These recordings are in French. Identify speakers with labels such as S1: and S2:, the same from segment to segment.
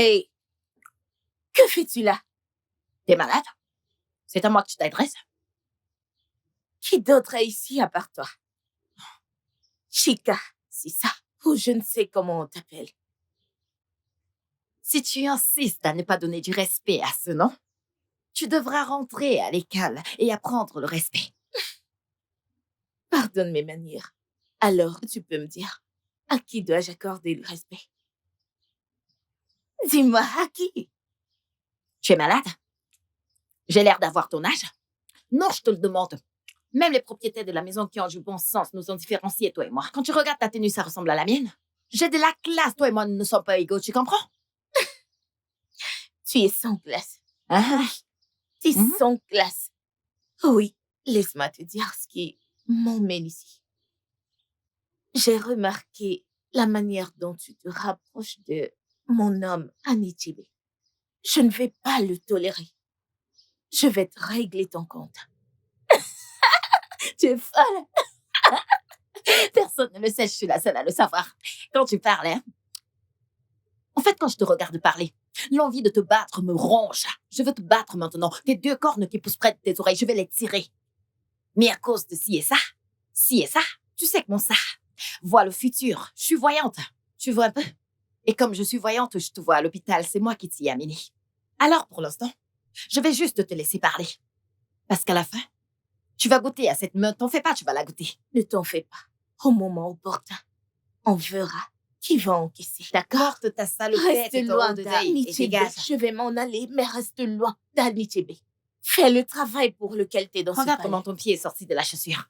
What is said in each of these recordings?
S1: Hey, que fais-tu là? T'es malade? C'est à moi que tu t'adresses? Qui d'autre est ici à part toi? Chica, c'est ça? Ou je ne sais comment on t'appelle. Si tu insistes à ne pas donner du respect à ce nom, tu devras rentrer à l'école et apprendre le respect. Pardonne mes manières. Alors, tu peux me dire, à qui dois-je accorder le respect? Dis-moi, à qui? Tu es malade? J'ai l'air d'avoir ton âge? Non, je te le demande. Même les propriétaires de la maison qui ont du bon sens nous ont différenciés, toi et moi. Quand tu regardes ta tenue, ça ressemble à la mienne. J'ai de la classe, toi et moi ne sommes pas égaux, tu comprends? Tu es sans classe. Ah, tu es sans classe. Oui, laisse-moi te dire ce qui m'emmène ici. J'ai remarqué la manière dont tu te rapproches de mon homme, Anichebe. Je ne vais pas le tolérer. Je vais te régler ton compte. Tu es folle. Personne ne le sait, je suis la seule à le savoir. Quand tu parles, hein? En fait, quand je te regarde parler, l'envie de te battre me ronge. Je veux te battre maintenant. Tes deux cornes qui poussent près de tes oreilles, je vais les tirer. Mais à cause de ci et ça, tu sais que mon ça voit le futur. Je suis voyante. Tu vois un peu? Et comme je suis voyante, je te vois à l'hôpital. C'est moi qui t'y ai amené. Alors, pour l'instant, je vais juste te laisser parler. Parce qu'à la fin, tu vas goûter à cette meute. T'en fais pas, tu vas la goûter. Ne t'en fais pas. Au moment opportun, on verra qui va encaisser. D'accord? Porte ta salopette et ton rond de deuil et dégage. Je vais m'en aller, mais reste loin d'Anichebe. Fais le travail pour lequel t'es dans ce palais. Regarde comment ton pied est sorti de la chaussure.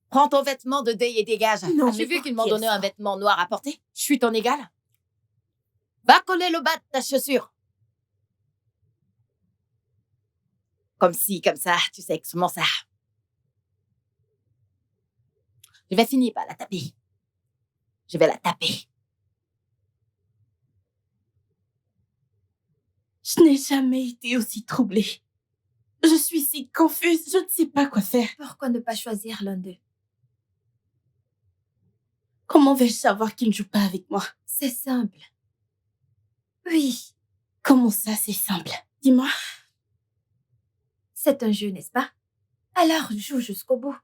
S1: Prends ton vêtement de deuil et dégage. Non, as-tu vu qu'ils m'ont donné un vêtement noir à porter? Je suis ton égal. Va coller le bas de ta chaussure. Comme ci, comme ça, tu sais comment ça. Je vais finir par la taper. Je vais la taper.
S2: Je n'ai jamais été aussi troublée. Je suis si confuse, je ne sais pas quoi faire.
S3: Pourquoi ne pas choisir l'un d'eux?
S2: Comment vais-je savoir qu'il ne joue pas avec moi?
S3: C'est simple. Oui.
S2: Comment ça, c'est simple? Dis-moi.
S3: C'est un jeu, n'est-ce pas? Alors, joue jusqu'au bout.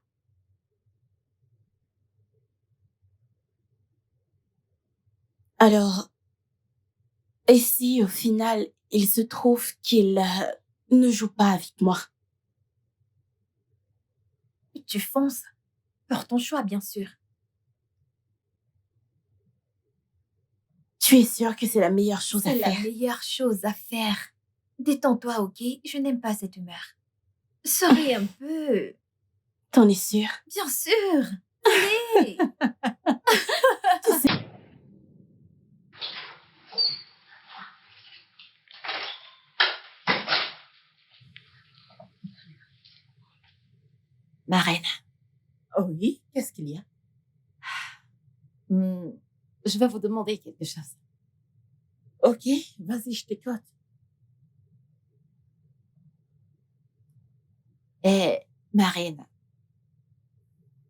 S2: Alors, et si au final, il se trouve qu'il ne joue pas avec moi?
S3: Tu fonces. Pour ton choix, bien sûr.
S2: Tu es sûre que c'est la meilleure chose à faire?
S3: C'est la meilleure chose à faire. Détends-toi, ok? Je n'aime pas cette humeur. Souris un peu.
S2: T'en es sûre?
S3: Bien sûr. Allez.
S1: Ma reine.
S4: Oh oui, qu'est-ce qu'il y a?
S1: Je vais vous demander quelque chose.
S4: Ok, vas-y, je t'écoute.
S1: Ma reine,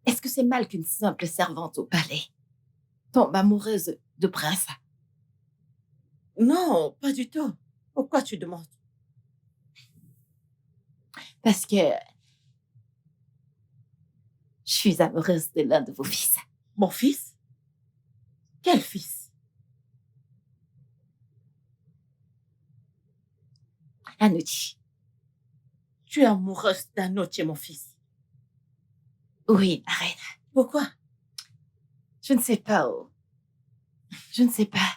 S1: est-ce que c'est mal qu'une simple servante au palais tombe amoureuse de prince?
S4: Non, pas du tout. Pourquoi tu demandes?
S1: Parce que je suis amoureuse de l'un de vos fils.
S4: Mon fils? Quel fils?
S1: Anuchi.
S4: Tu es amoureuse d'Anoche, mon fils?
S1: Oui, ma reine.
S4: Pourquoi?
S1: Je ne sais pas. Je ne sais pas.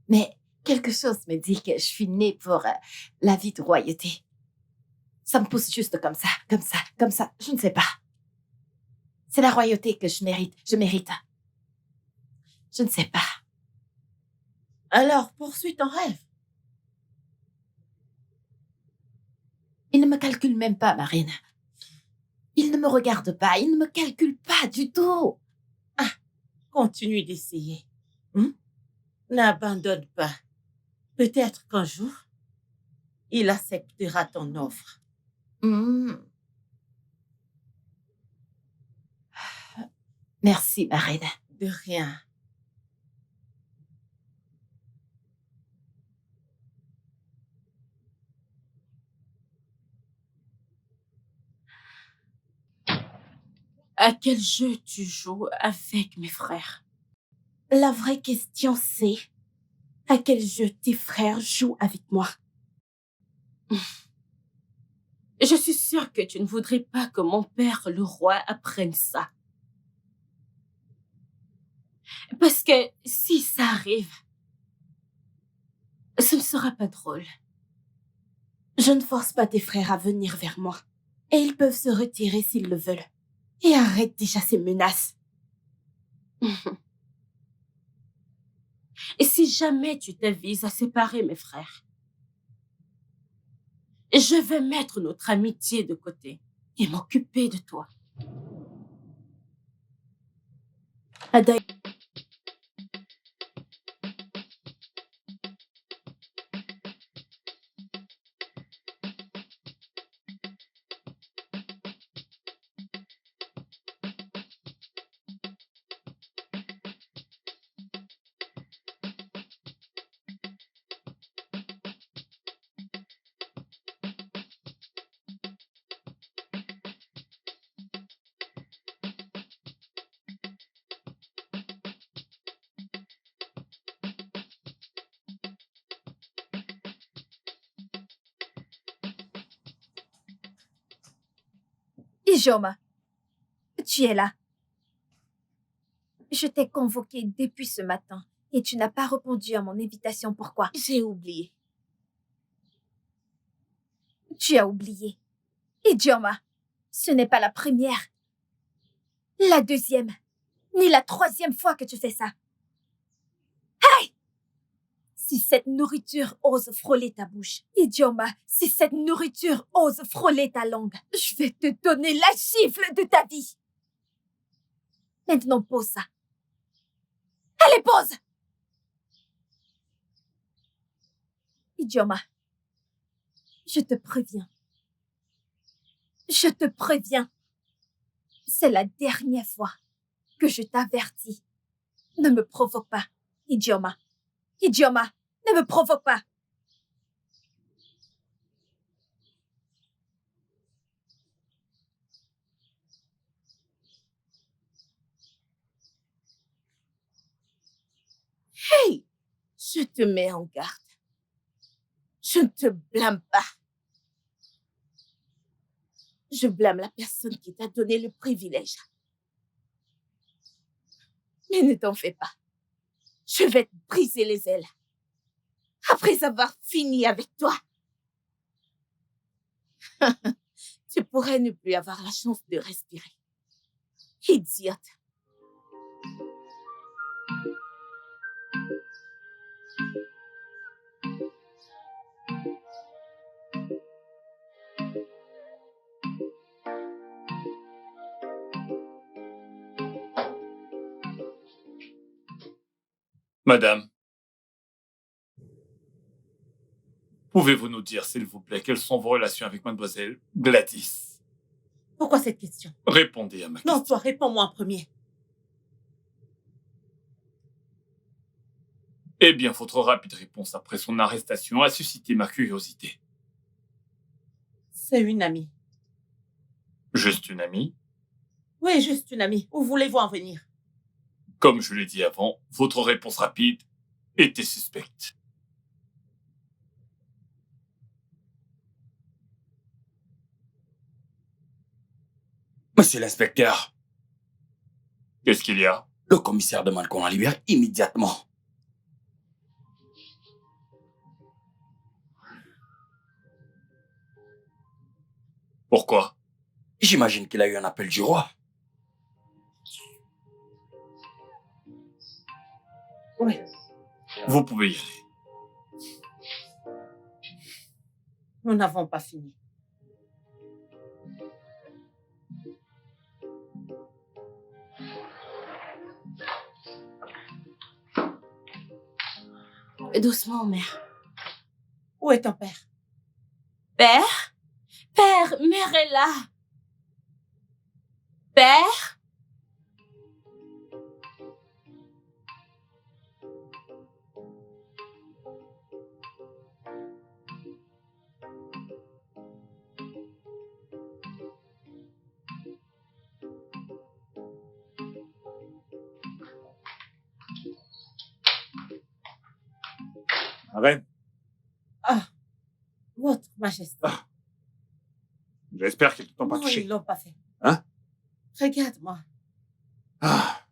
S1: Mais quelque chose me dit que je suis née pour la vie de royauté. Ça me pousse juste comme ça, comme ça, comme ça. Je ne sais pas. C'est la royauté que je mérite. Je mérite. Je ne sais pas.
S4: Alors, poursuis ton rêve.
S1: Il ne me calcule même pas, Marine. Il ne me regarde pas. Il ne me calcule pas du tout.
S4: Ah, continue d'essayer. N'abandonne pas. Peut-être qu'un jour, il acceptera ton offre.
S1: Merci, Marine.
S4: De rien.
S2: À quel jeu tu joues avec mes frères? La vraie question c'est, à quel jeu tes frères jouent avec moi? Je suis sûre que tu ne voudrais pas que mon père, le roi, apprenne ça. Parce que si ça arrive, ce ne sera pas drôle. Je ne force pas tes frères à venir vers moi. Et ils peuvent se retirer s'ils le veulent. Et arrête déjà ces menaces. Et si jamais tu t'avises à séparer mes frères, je vais mettre notre amitié de côté et m'occuper de toi. Ada.
S3: Ijeoma, tu es là. Je t'ai convoqué depuis ce matin et tu n'as pas répondu à mon invitation. Pourquoi?
S2: J'ai oublié.
S3: Tu as oublié. Ijeoma, ce n'est pas la première, la deuxième, ni la troisième fois que tu fais ça. Hey! Si cette nourriture ose frôler ta bouche, Ijeoma, si cette nourriture ose frôler ta langue, je vais te donner la gifle de ta vie. Maintenant, pose ça. Allez, pose! Ijeoma, je te préviens. Je te préviens. C'est la dernière fois que je t'avertis. Ne me provoque pas, Ijeoma. Ijeoma, ne me provoque pas.
S2: Hey! Je te mets en garde. Je ne te blâme pas. Je blâme la personne qui t'a donné le privilège. Mais ne t'en fais pas. Je vais te briser les ailes. Après avoir fini avec toi. Tu pourrais ne plus avoir la chance de respirer. Idiote.
S5: Madame, pouvez-vous nous dire, s'il vous plaît, quelles sont vos relations avec mademoiselle Gladys?
S4: Pourquoi cette question?
S5: Répondez à ma question.
S4: Non, toi, réponds-moi en premier.
S5: Eh bien, votre rapide réponse après son arrestation a suscité ma curiosité.
S4: C'est une amie.
S5: Juste une amie?
S4: Oui, juste une amie. Où voulez-vous en venir?
S5: Comme je l'ai dit avant, votre réponse rapide était suspecte.
S6: Monsieur l'inspecteur,
S5: Qu'est-ce qu'il y a?
S6: le commissaire demande qu'on la libère immédiatement.
S5: Pourquoi?
S6: J'imagine qu'il a eu un appel du roi.
S4: Oui.
S5: Vous pouvez y aller.
S4: Nous n'avons pas fini.
S2: Doucement, mère.
S4: Où est ton père?
S2: Père? Père, mère est là. Père?
S5: Ma reine,
S4: Ah, votre majesté.
S5: Ah. j'espère qu'ils ne t'ont pas
S4: Non,
S5: touché.
S4: ils l'ont pas fait.
S5: Hein?
S4: Regarde-moi.
S5: Ah.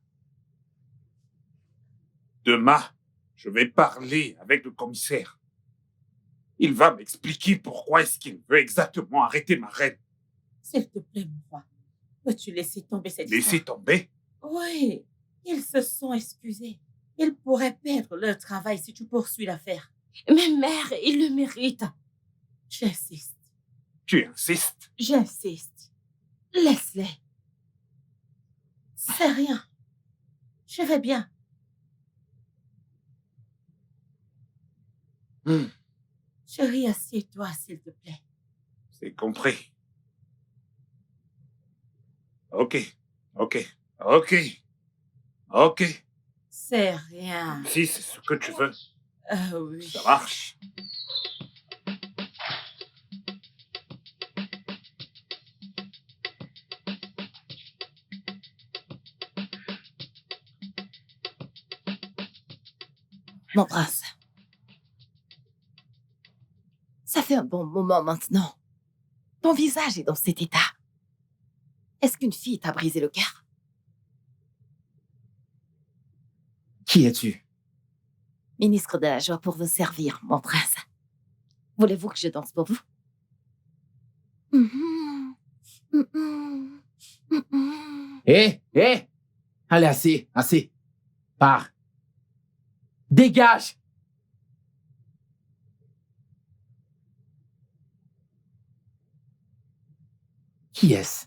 S5: Demain, je vais parler avec le commissaire. Il va m'expliquer pourquoi est-ce qu'il veut exactement arrêter ma reine.
S4: S'il te plaît, mon roi. Peux-tu laisser tomber cette
S5: Laissez
S4: histoire?
S5: tomber.
S4: Oui, ils se sont excusés. Ils pourraient perdre leur travail si tu poursuis l'affaire. Mais mère, ils le méritent. J'insiste.
S5: Tu insistes.
S4: J'insiste. Laisse-les. C'est rien. Je vais bien. Chérie, assieds-toi, s'il te plaît.
S5: C'est compris. Ok.
S4: C'est rien.
S5: Si c'est ce que tu veux,
S4: Oui.
S5: ça marche.
S1: Mon prince. Ça fait un bon moment maintenant. Ton visage est dans cet état. Est-ce qu'une fille t'a brisé le cœur?
S7: Qui es-tu?
S1: Ministre de la joie pour vous servir, mon prince. Voulez-vous que je danse pour vous?
S7: Hé! Allez, assez. Pars. Dégage! Qui est-ce?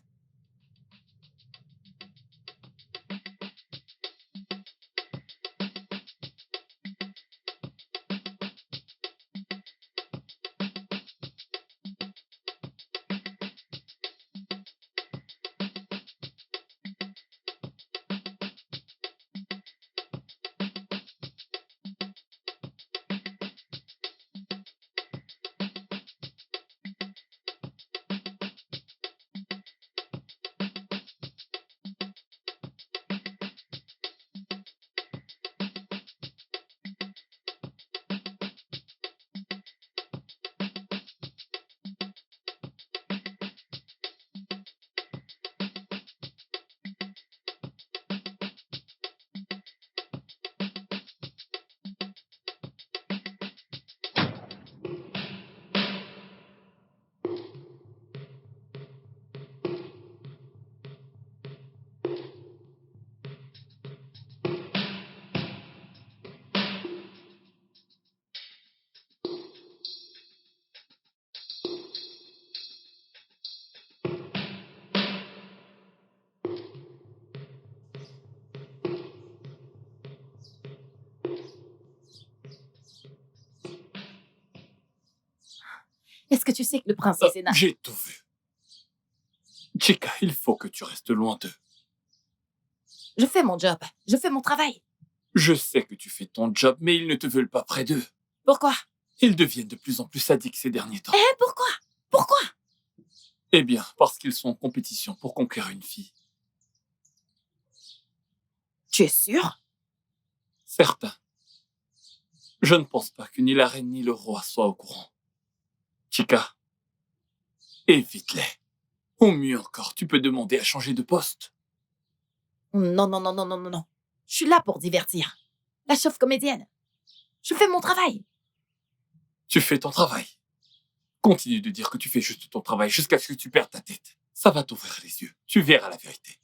S1: Est-ce que tu sais que le prince et Sénat...
S5: J'ai tout vu. Chica, il faut que tu restes loin d'eux.
S1: Je fais mon job. Je fais mon travail.
S5: Je sais que tu fais ton job, mais ils ne te veulent pas près d'eux.
S1: Pourquoi?
S5: Ils deviennent de plus en plus sadiques ces derniers temps.
S1: Pourquoi?
S5: Eh bien, parce qu'ils sont en compétition pour conquérir une fille.
S1: Tu es sûr?
S5: Certain. Je ne pense pas que ni la reine ni le roi soient au courant. Chica, évite-les. Au mieux encore, tu peux demander à changer de poste.
S1: Non. Je suis là pour divertir. La chef comédienne. Je fais mon travail.
S5: Tu fais ton travail. Continue de dire que tu fais juste ton travail jusqu'à ce que tu perdes ta tête. Ça va t'ouvrir les yeux. Tu verras la vérité.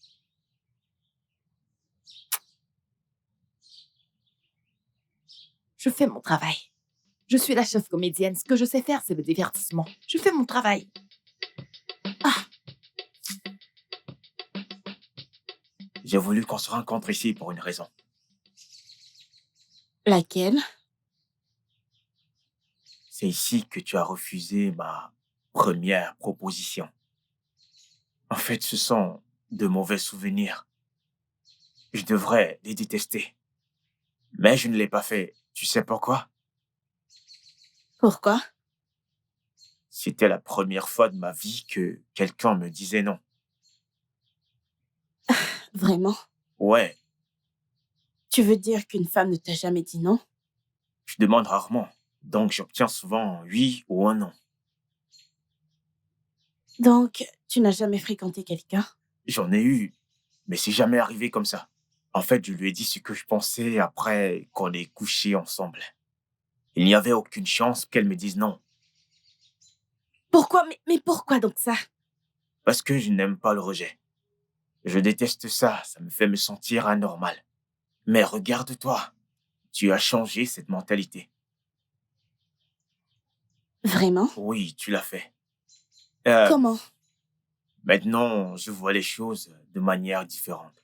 S1: Je fais mon travail. Je suis la chef comédienne. Ce que je sais faire, c'est le divertissement. Je fais mon travail.
S8: J'ai voulu qu'on se rencontre ici pour une raison.
S2: Laquelle?
S8: C'est ici que tu as refusé ma première proposition. En fait, ce sont de mauvais souvenirs. Je devrais les détester. Mais je ne l'ai pas fait. Tu sais pourquoi?
S2: Pourquoi?
S8: C'était la première fois de ma vie que quelqu'un me disait non.
S2: Vraiment?
S8: Ouais,
S2: Tu veux dire qu'une femme ne t'a jamais dit non?
S8: je demande rarement. Donc, j'obtiens souvent un oui ou un non.
S2: Donc, tu n'as jamais fréquenté quelqu'un?
S8: J'en ai eu, mais c'est jamais arrivé comme ça. En fait, je lui ai dit ce que je pensais après qu'on ait couché ensemble. Il n'y avait aucune chance qu'elle me dise non,
S2: Pourquoi? Mais pourquoi donc ça?
S8: parce que je n'aime pas le rejet. Je déteste ça, ça me fait me sentir anormal. Mais regarde-toi, tu as changé cette mentalité.
S2: Vraiment?
S8: Oui, tu l'as fait.
S2: Comment?
S8: Maintenant, je vois les choses de manière différente.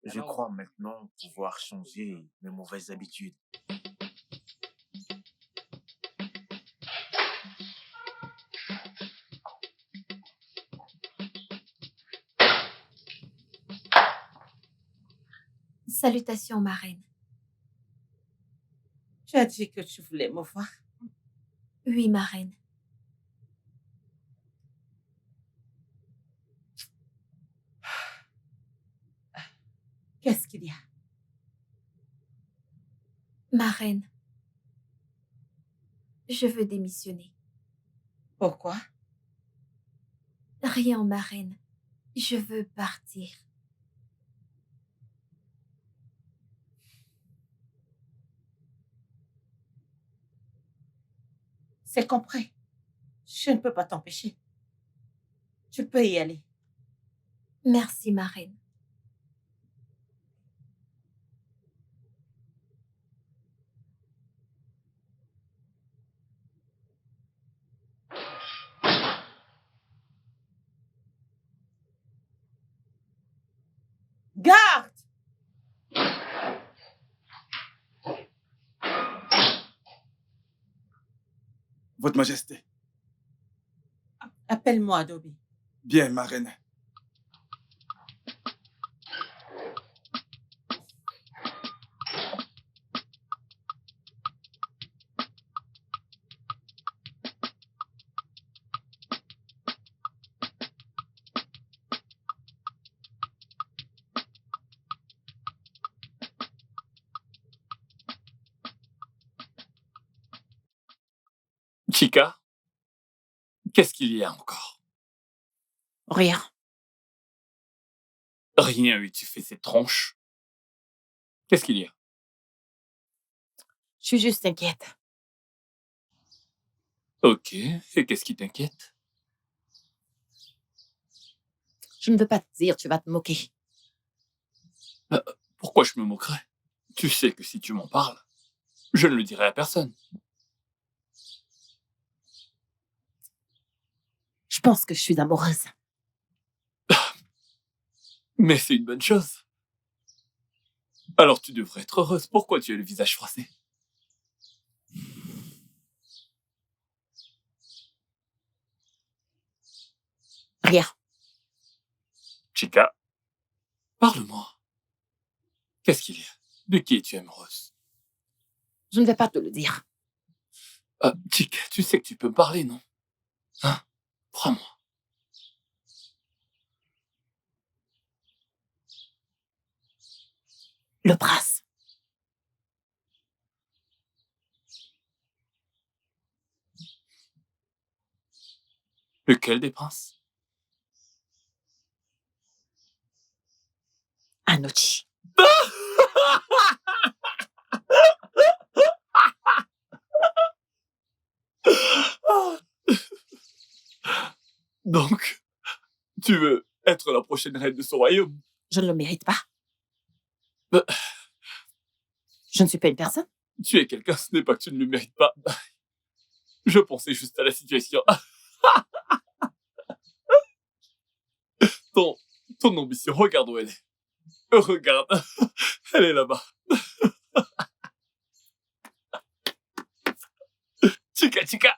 S8: Je crois maintenant pouvoir changer mes mauvaises habitudes.
S3: Salutations, ma reine.
S4: Tu as dit que tu voulais me voir.
S3: Oui, ma reine.
S4: Qu'est-ce qu'il y a?
S3: Ma reine. Je veux démissionner.
S4: Pourquoi?
S3: Rien, ma reine. Je veux partir.
S4: C'est compris. Je ne peux pas t'empêcher. Tu peux y aller.
S3: Merci, ma reine.
S4: Garde!
S9: Votre Majesté.
S4: Appelle-moi Adobe.
S9: Bien, ma reine.
S5: Chica, qu'est-ce qu'il y a encore?
S1: Rien.
S5: Rien, et tu fais cette tronche. Qu'est-ce qu'il y a?
S1: Je suis juste inquiète.
S5: Ok, et qu'est-ce qui t'inquiète?
S1: Je ne veux pas te dire, tu vas te moquer.
S5: Pourquoi je me moquerais? Tu sais que si tu m'en parles, je ne le dirai à personne.
S1: Je pense que je suis amoureuse.
S5: Mais c'est une bonne chose. Alors tu devrais être heureuse. Pourquoi tu as le visage froissé?
S1: Rien.
S5: Chica, parle-moi. Qu'est-ce qu'il y a? De qui es-tu amoureuse?
S1: Je ne vais pas te le dire.
S5: Chica, tu sais que tu peux me parler, non? Hein? Crois-moi.
S1: Le prince.
S5: Lequel des princes?
S1: Anouchi.
S5: Donc, tu veux être la prochaine reine de ce royaume?
S1: Je ne le mérite pas.
S5: Euh,
S1: Je ne suis pas une personne.
S5: Tu es quelqu'un, ce n'est pas que tu ne le mérites pas. Je pensais juste à la situation. Ton ambition, regarde où elle est. Regarde, elle est là-bas. Chica, chica.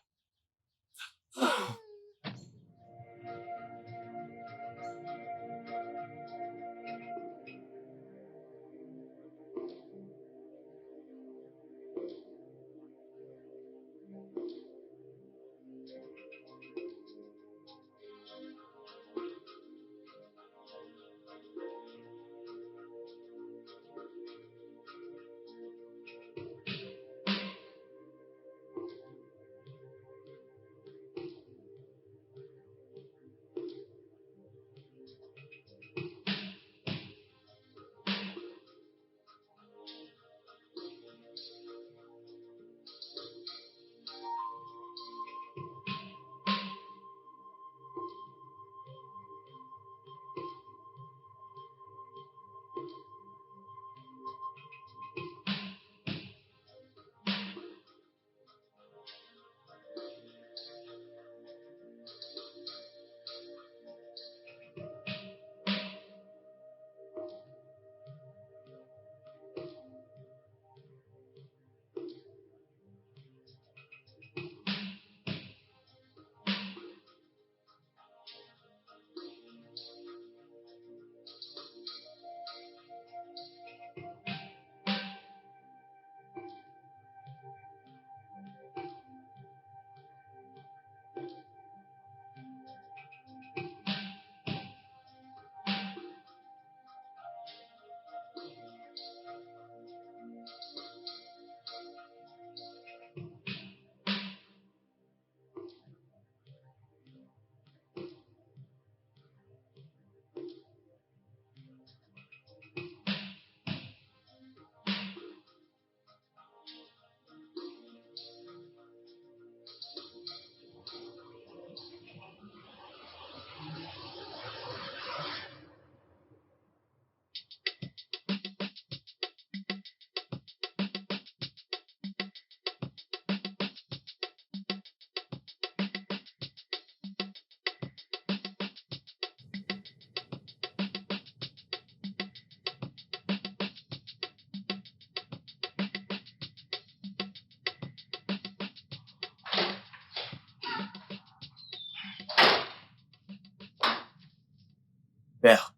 S8: Père,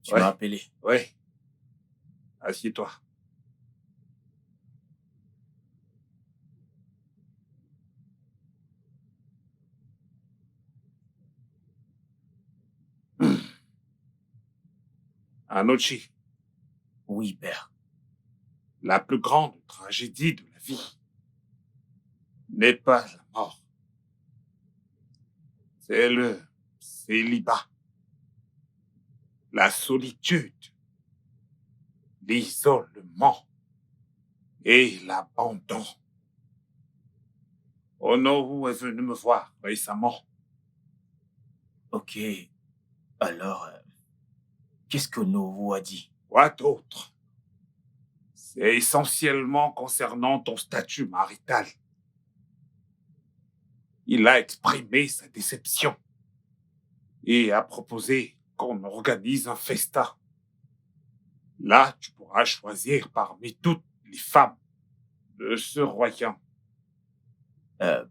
S8: tu
S9: Ouais.
S8: m'as appelé.
S9: Oui. Assieds-toi. Anochi,
S8: Oui, père.
S9: la plus grande tragédie de la vie n'est pas la mort. C'est le célibat, la solitude, l'isolement et l'abandon. Onowu est venu me voir récemment.
S8: Ok. Alors, qu'est-ce que Novo a dit?
S9: Quoi d'autre? C'est essentiellement concernant ton statut marital. Il a exprimé sa déception et a proposé qu'on organise un festin. Là, tu pourras choisir parmi toutes les femmes de ce royaume.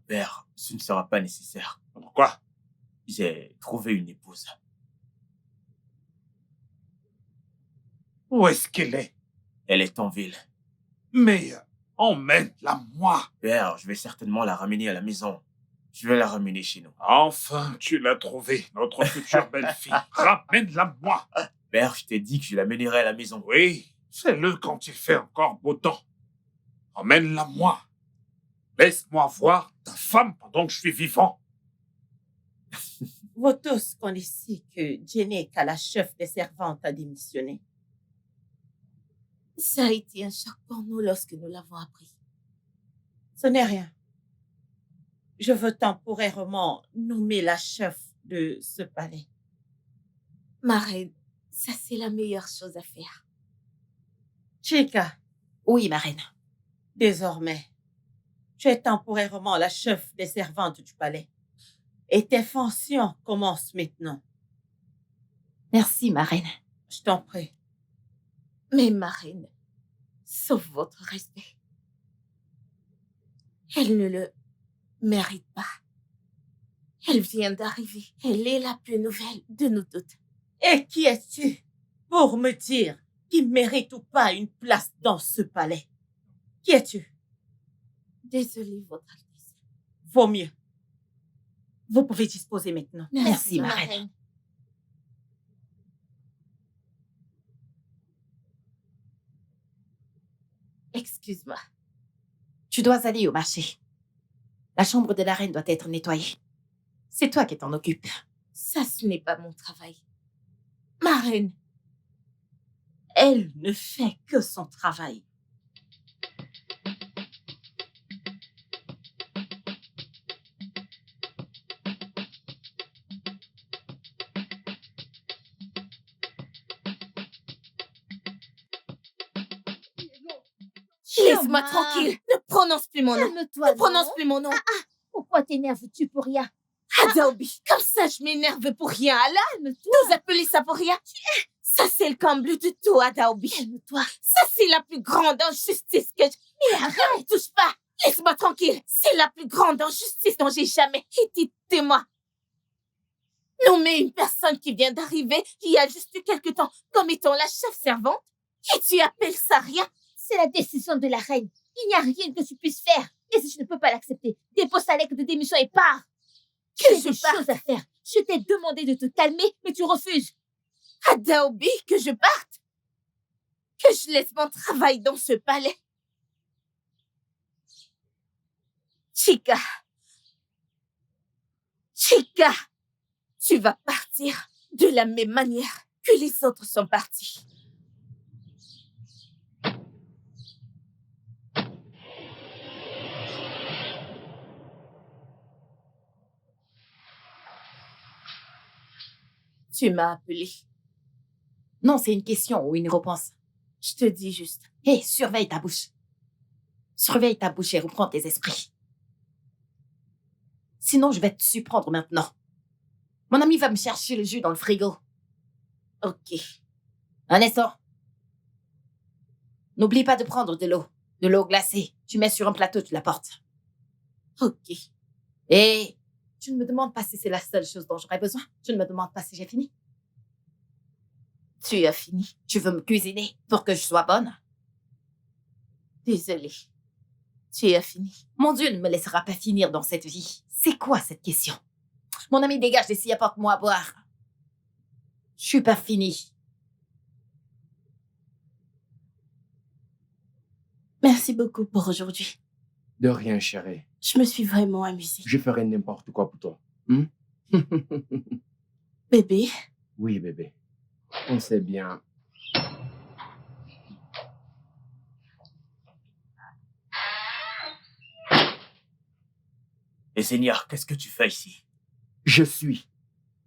S8: Père, ce ne sera pas nécessaire.
S9: Pourquoi?
S8: J'ai trouvé une épouse.
S9: Où est-ce qu'elle est?
S8: Elle est en ville.
S9: Mais emmène-la moi.
S8: Père, je vais certainement la ramener à la maison. Je vais la ramener chez nous.
S9: Enfin, tu l'as trouvée, notre future belle-fille. Ramène-la moi.
S8: Père, je t'ai dit que je l'amènerai à la maison.
S9: Oui, fais-le quand il fait encore beau temps. Emmène-la moi. Laisse-moi voir ta femme pendant que je suis vivant.
S4: Vous tous connaissez que Jenek, la chef des servantes, a démissionné.
S2: Ça a été un choc pour nous lorsque nous l'avons appris.
S4: Ce n'est rien. Je veux temporairement nommer la chef de ce palais.
S2: Ma reine, ça c'est la meilleure chose à faire.
S4: Chika,
S1: Oui, ma reine.
S4: désormais, tu es temporairement la chef des servantes du palais. Et tes fonctions commencent maintenant.
S1: Merci, ma reine.
S4: Je t'en prie.
S2: Mais ma reine, sauf votre respect. Elle ne le mérite pas. Elle vient d'arriver. Elle est la plus nouvelle de nous toutes.
S4: Et qui es-tu pour me dire qui mérite ou pas une place dans ce palais? Qui es-tu?
S2: Désolée, votre Altesse.
S4: Vaut mieux. Vous pouvez disposer maintenant.
S1: Merci, ma reine.
S2: Excuse-moi.
S1: Tu dois aller au marché. La chambre de la reine doit être nettoyée. C'est toi qui t'en occupes.
S2: Ça, ce n'est pas mon travail. Ma reine,
S4: Elle ne fait que son travail.
S2: laisse-moi tranquille. Ne prononce plus mon nom.
S3: Calme-toi,
S2: Ne prononce
S3: non?
S2: plus mon nom.
S3: Pourquoi t'énerves-tu pour rien?
S2: Adaobi, comme ça je m'énerve pour rien. Allah,
S3: Calme-toi.
S2: nous appeler ça pour rien. Ça c'est le comble de tout, Adaobi.
S3: Calme-toi.
S2: Ça c'est la plus grande injustice que je... Mais arrête, touche pas. Laisse-moi tranquille. C'est la plus grande injustice dont j'ai jamais été témoin. Nommer une personne qui vient d'arriver il y a juste quelque temps comme étant la chef servante et tu appelles ça rien?
S3: C'est la décision de la reine. Il n'y a rien que tu puisses faire. Et si tu ne peux pas l'accepter, dépose ta lettre de démission et pars.
S2: Que
S3: J'ai
S2: je
S3: des
S2: parte.
S3: choses à faire. Je t'ai demandé de te calmer, mais tu refuses.
S2: Adaobi, que je parte? Que je laisse mon travail dans ce palais? Chica, tu vas partir de la même manière que les autres sont partis. Tu m'as appelé.
S1: Non, c'est une question ou une réponse.
S2: Je te dis juste.
S1: Hé, surveille ta bouche. Surveille ta bouche et reprends tes esprits. Sinon, je vais te surprendre maintenant. Mon ami va me chercher le jus dans le frigo.
S2: Ok.
S1: Un instant. N'oublie pas de prendre de l'eau. De l'eau glacée. Tu mets sur un plateau, tu la portes.
S2: Ok.
S1: Et Tu ne me demandes pas si c'est la seule chose dont j'aurais besoin. Tu ne me demandes pas si j'ai fini.
S2: Tu as fini.
S1: Tu veux me cuisiner pour que je sois bonne?
S2: Désolée. Tu as fini.
S1: Mon Dieu ne me laissera pas finir dans cette vie. C'est quoi cette question? Mon ami, dégage d'ici, apporte-moi à boire. Je suis pas finie.
S2: Merci beaucoup pour aujourd'hui.
S7: De rien, chérie.
S2: Je me suis vraiment amusée.
S7: Je ferai n'importe quoi pour toi.
S2: Bébé,
S7: Oui, bébé. On sait bien.
S8: Et Seigneur, qu'est-ce que tu fais ici?
S7: Je suis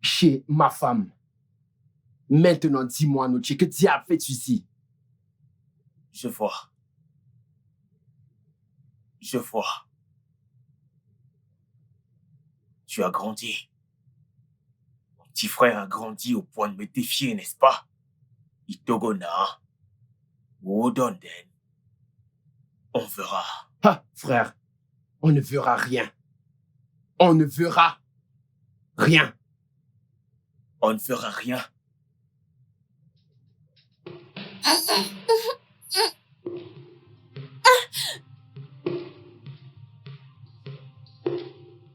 S7: chez ma femme. Maintenant, dis-moi, Noche, que diable fais-tu ici?
S8: Je vois. Je vois. Tu as grandi. Mon petit frère a grandi au point de me défier, n'est-ce pas? Itogona. Wodonden. On verra.
S7: Ah, frère, on ne verra rien. On ne verra rien.
S8: On ne fera rien.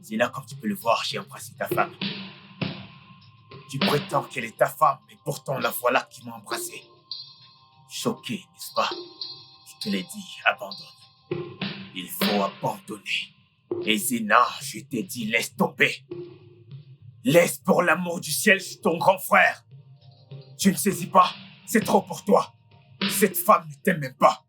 S8: Zéna, comme tu peux le voir, j'ai embrassé ta femme. Tu prétends qu'elle est ta femme, mais pourtant la voilà qui m'a embrassé. Choqué, n'est-ce pas? Je te l'ai dit, abandonne. Il faut abandonner. Et Zéna, je t'ai dit, laisse tomber. Laisse pour l'amour du ciel, je suis ton grand frère. Tu ne saisis pas, c'est trop pour toi. Cette femme ne t'aime même pas.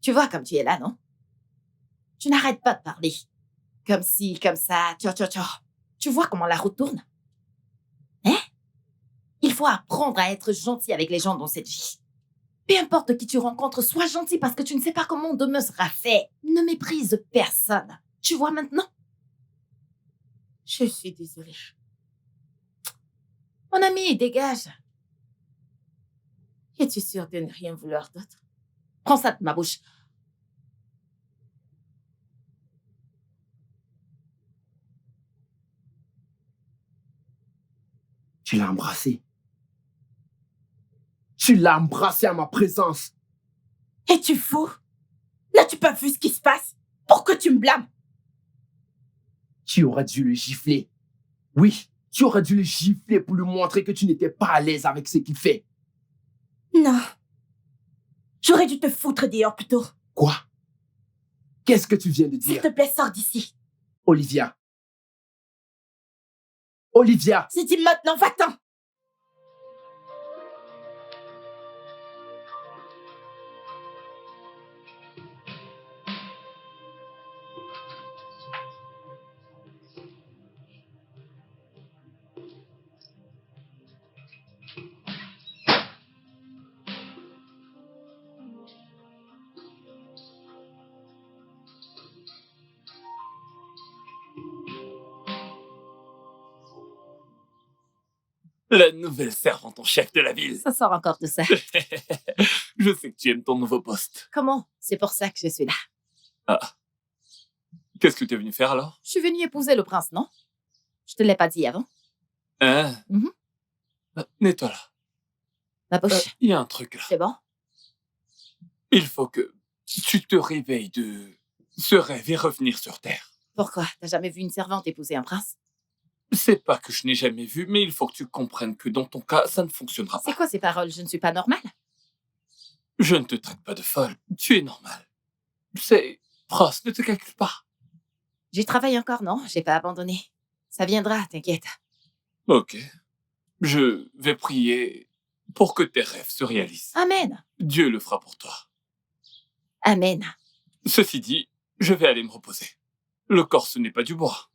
S1: Tu vois comme tu es là, non? Tu n'arrêtes pas de parler. Comme ci, comme ça, tcha. Tu vois comment la route tourne? Hein? Il faut apprendre à être gentil avec les gens dans cette vie. Peu importe qui tu rencontres, sois gentil parce que tu ne sais pas comment demain sera fait. Ne méprise personne. Tu vois maintenant?
S2: je suis désolée.
S1: Mon ami, dégage.
S2: Es-tu sûre de ne rien vouloir d'autre?
S1: Prends ça de ma bouche.
S7: Tu l'as embrassé. Tu l'as embrassé à ma présence.
S2: Es-tu fou? N'as-tu pas vu ce qui se passe? Pourquoi tu me blâmes?
S7: Tu aurais dû le gifler. Oui, tu aurais dû le gifler pour lui montrer que tu n'étais pas à l'aise avec ce qu'il fait.
S2: Non. J'aurais dû te foutre dehors plutôt.
S7: Quoi? Qu'est-ce que tu viens de
S2: S'il
S7: dire?
S2: te plaît, sors d'ici.
S7: Olivia. Olivia!
S2: J'ai dit maintenant, va-t'en!
S5: La nouvelle servante en chef de la ville.
S1: Ça sort encore de ça.
S5: Je sais que tu aimes ton nouveau poste.
S1: Comment? C'est pour ça que je suis là.
S5: Ah. Qu'est-ce que tu es venu faire alors?
S1: Je suis venue épouser le prince, non? Je te l'ai pas dit avant.
S5: Hein?
S1: Mhm.
S5: Nettoie là.
S1: Ma bouche.
S5: Il y a un truc là.
S1: C'est bon?
S5: Il faut que tu te réveilles de ce rêve et revenir sur Terre.
S1: Pourquoi? T'as jamais vu une servante épouser un prince?
S5: C'est pas que je n'ai jamais vu, mais il faut que tu comprennes que dans ton cas, ça ne fonctionnera
S1: C'est
S5: pas.
S1: quoi ces paroles? Je ne suis pas normale?
S5: Je ne te traite pas de folle. Tu es normale. C'est... Ross, ne te calcule pas.
S1: J'y travaille encore, non? J'ai pas abandonné. Ça viendra, t'inquiète.
S5: Ok. Je vais prier pour que tes rêves se réalisent.
S1: Amen.
S5: Dieu le fera pour toi.
S1: Amen.
S5: Ceci dit, je vais aller me reposer. Le corps, ce n'est pas du bois.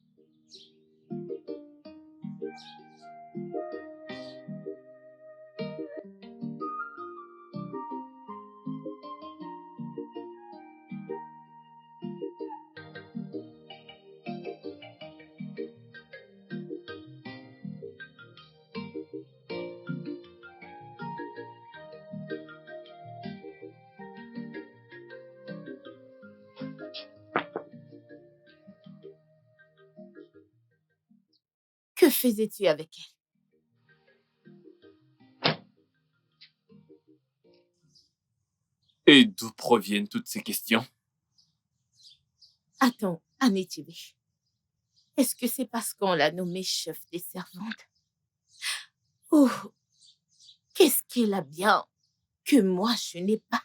S2: faisais-tu avec elle?
S5: Et d'où proviennent toutes ces questions?
S2: Attends, Anichebe. Est-ce que c'est parce qu'on l'a nommée chef des servantes? Oh, qu'est-ce qu'elle a bien que moi je n'ai pas?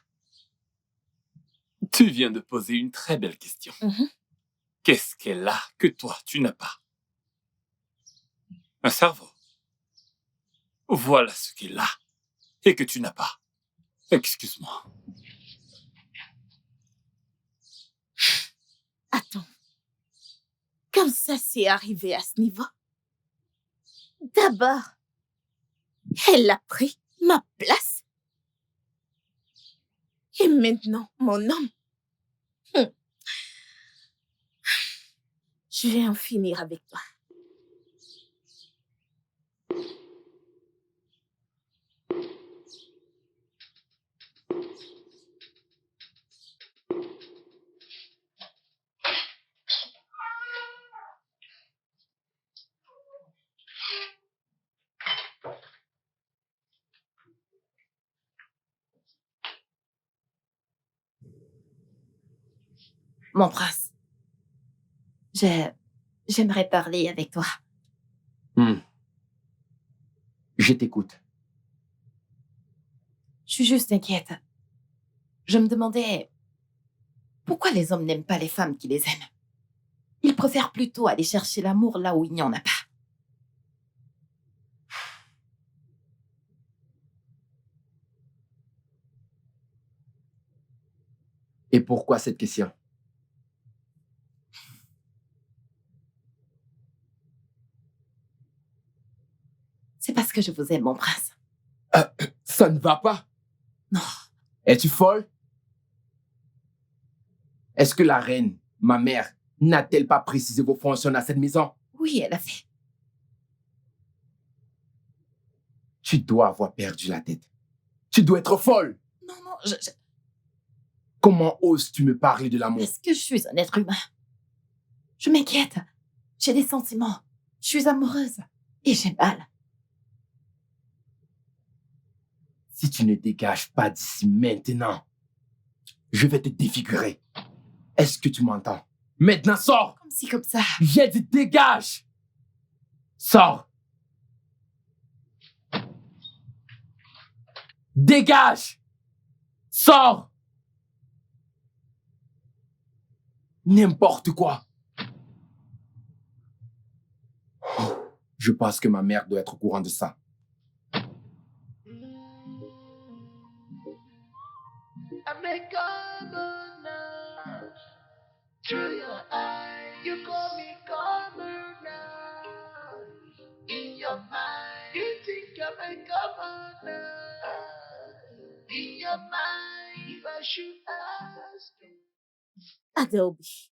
S5: Tu viens de poser une très belle question. Qu'est-ce qu'elle a que toi, tu n'as pas? Un cerveau. Voilà ce qu'elle a et que tu n'as pas. Excuse-moi.
S2: Attends. Comme ça, c'est arrivé à ce niveau. D'abord, elle a pris ma place. Et maintenant, mon homme. Je vais en finir avec toi.
S1: Mon prince, j'aimerais parler avec toi.
S7: Je t'écoute.
S1: Je suis juste inquiète. Je me demandais pourquoi les hommes n'aiment pas les femmes qui les aiment. Ils préfèrent plutôt aller chercher l'amour là où il n'y en a pas.
S7: Et pourquoi cette question?
S1: C'est parce que je vous aime, mon prince.
S7: Ça ne va pas?
S1: Non.
S7: Es-tu folle? Est-ce que la reine, ma mère, n'a-t-elle pas précisé vos fonctions à cette maison?
S1: Oui, elle a fait.
S7: Tu dois avoir perdu la tête. Tu dois être folle.
S1: Non,
S7: Comment oses-tu me parler de l'amour?
S1: Est-ce que je suis un être humain? Je m'inquiète. J'ai des sentiments. Je suis amoureuse. Et j'ai mal.
S7: Si tu ne dégages pas d'ici maintenant, je vais te défigurer. Est-ce que tu m'entends? Maintenant, sors!
S1: Comme ci, comme ça.
S7: J'ai dit dégage! Sors! Dégage! Sors! N'importe quoi. Je pense que ma mère doit être au courant de ça.
S10: Through your eye, you call me calmer now. In your mind, you think I'm a governor. In your mind, if I should ask you.
S2: Adaobi.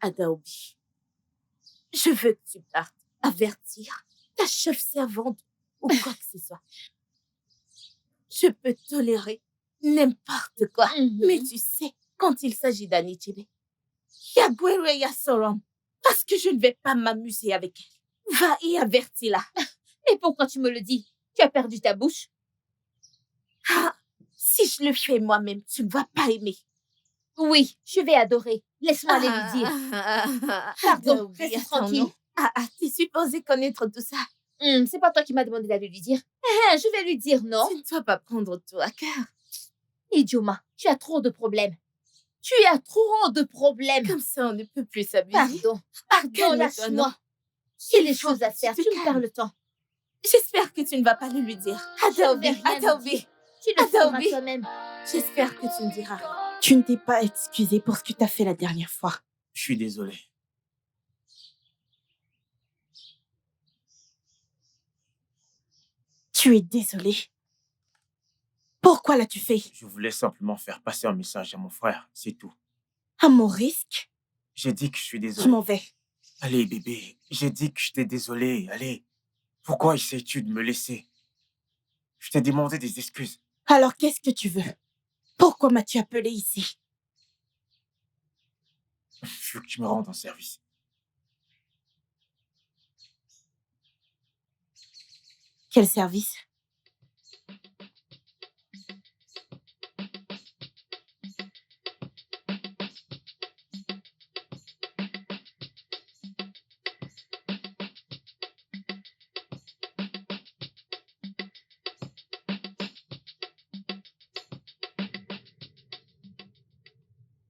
S2: Adaobi. Je veux que tu partes avertir ta chef servante ou quoi que ce soit. Je peux tolérer n'importe quoi, mais tu sais, quand il s'agit d'Anichebe, Yagwere Yasorom, parce que je ne vais pas m'amuser avec elle. Va et avertis-la.
S3: Et pourquoi tu me le dis? Tu as perdu ta bouche?
S2: Ah, si je le fais moi-même, tu ne vas pas aimer.
S3: Oui, je vais adorer. Laisse-moi aller lui dire. Pardon, reste tranquille.
S2: T'es supposé connaître tout ça.
S3: C'est pas toi qui m'as demandé d'aller lui dire. Je vais lui dire, non?
S2: Tu ne dois pas prendre tout à cœur.
S3: Idioma, tu as trop de problèmes. Tu as trop de problèmes.
S2: Comme ça, on ne peut plus s'abuser.
S3: Pardon, lâche-moi. J'ai des choses à faire, tu me perds le temps.
S2: J'espère que tu ne vas pas le lui dire. Adaobi.
S3: Tu le feras toi-même.
S2: J'espère que tu me diras. Tu ne t'es pas excusé pour ce que tu as fait la dernière fois.
S8: Je suis désolé.
S2: Tu es désolé. Pourquoi l'as-tu fait?
S8: Je voulais simplement faire passer un message à mon frère, c'est tout.
S2: À mon risque?
S8: J'ai dit que je suis désolé.
S2: Je m'en vais.
S8: Allez, bébé, j'ai dit que j'étais désolé, allez. Pourquoi essaies-tu de me laisser? Je t'ai demandé des excuses.
S2: Alors, qu'est-ce que tu veux? Pourquoi m'as-tu appelé ici?
S8: Je veux que tu me rendes un service.
S2: Quel service?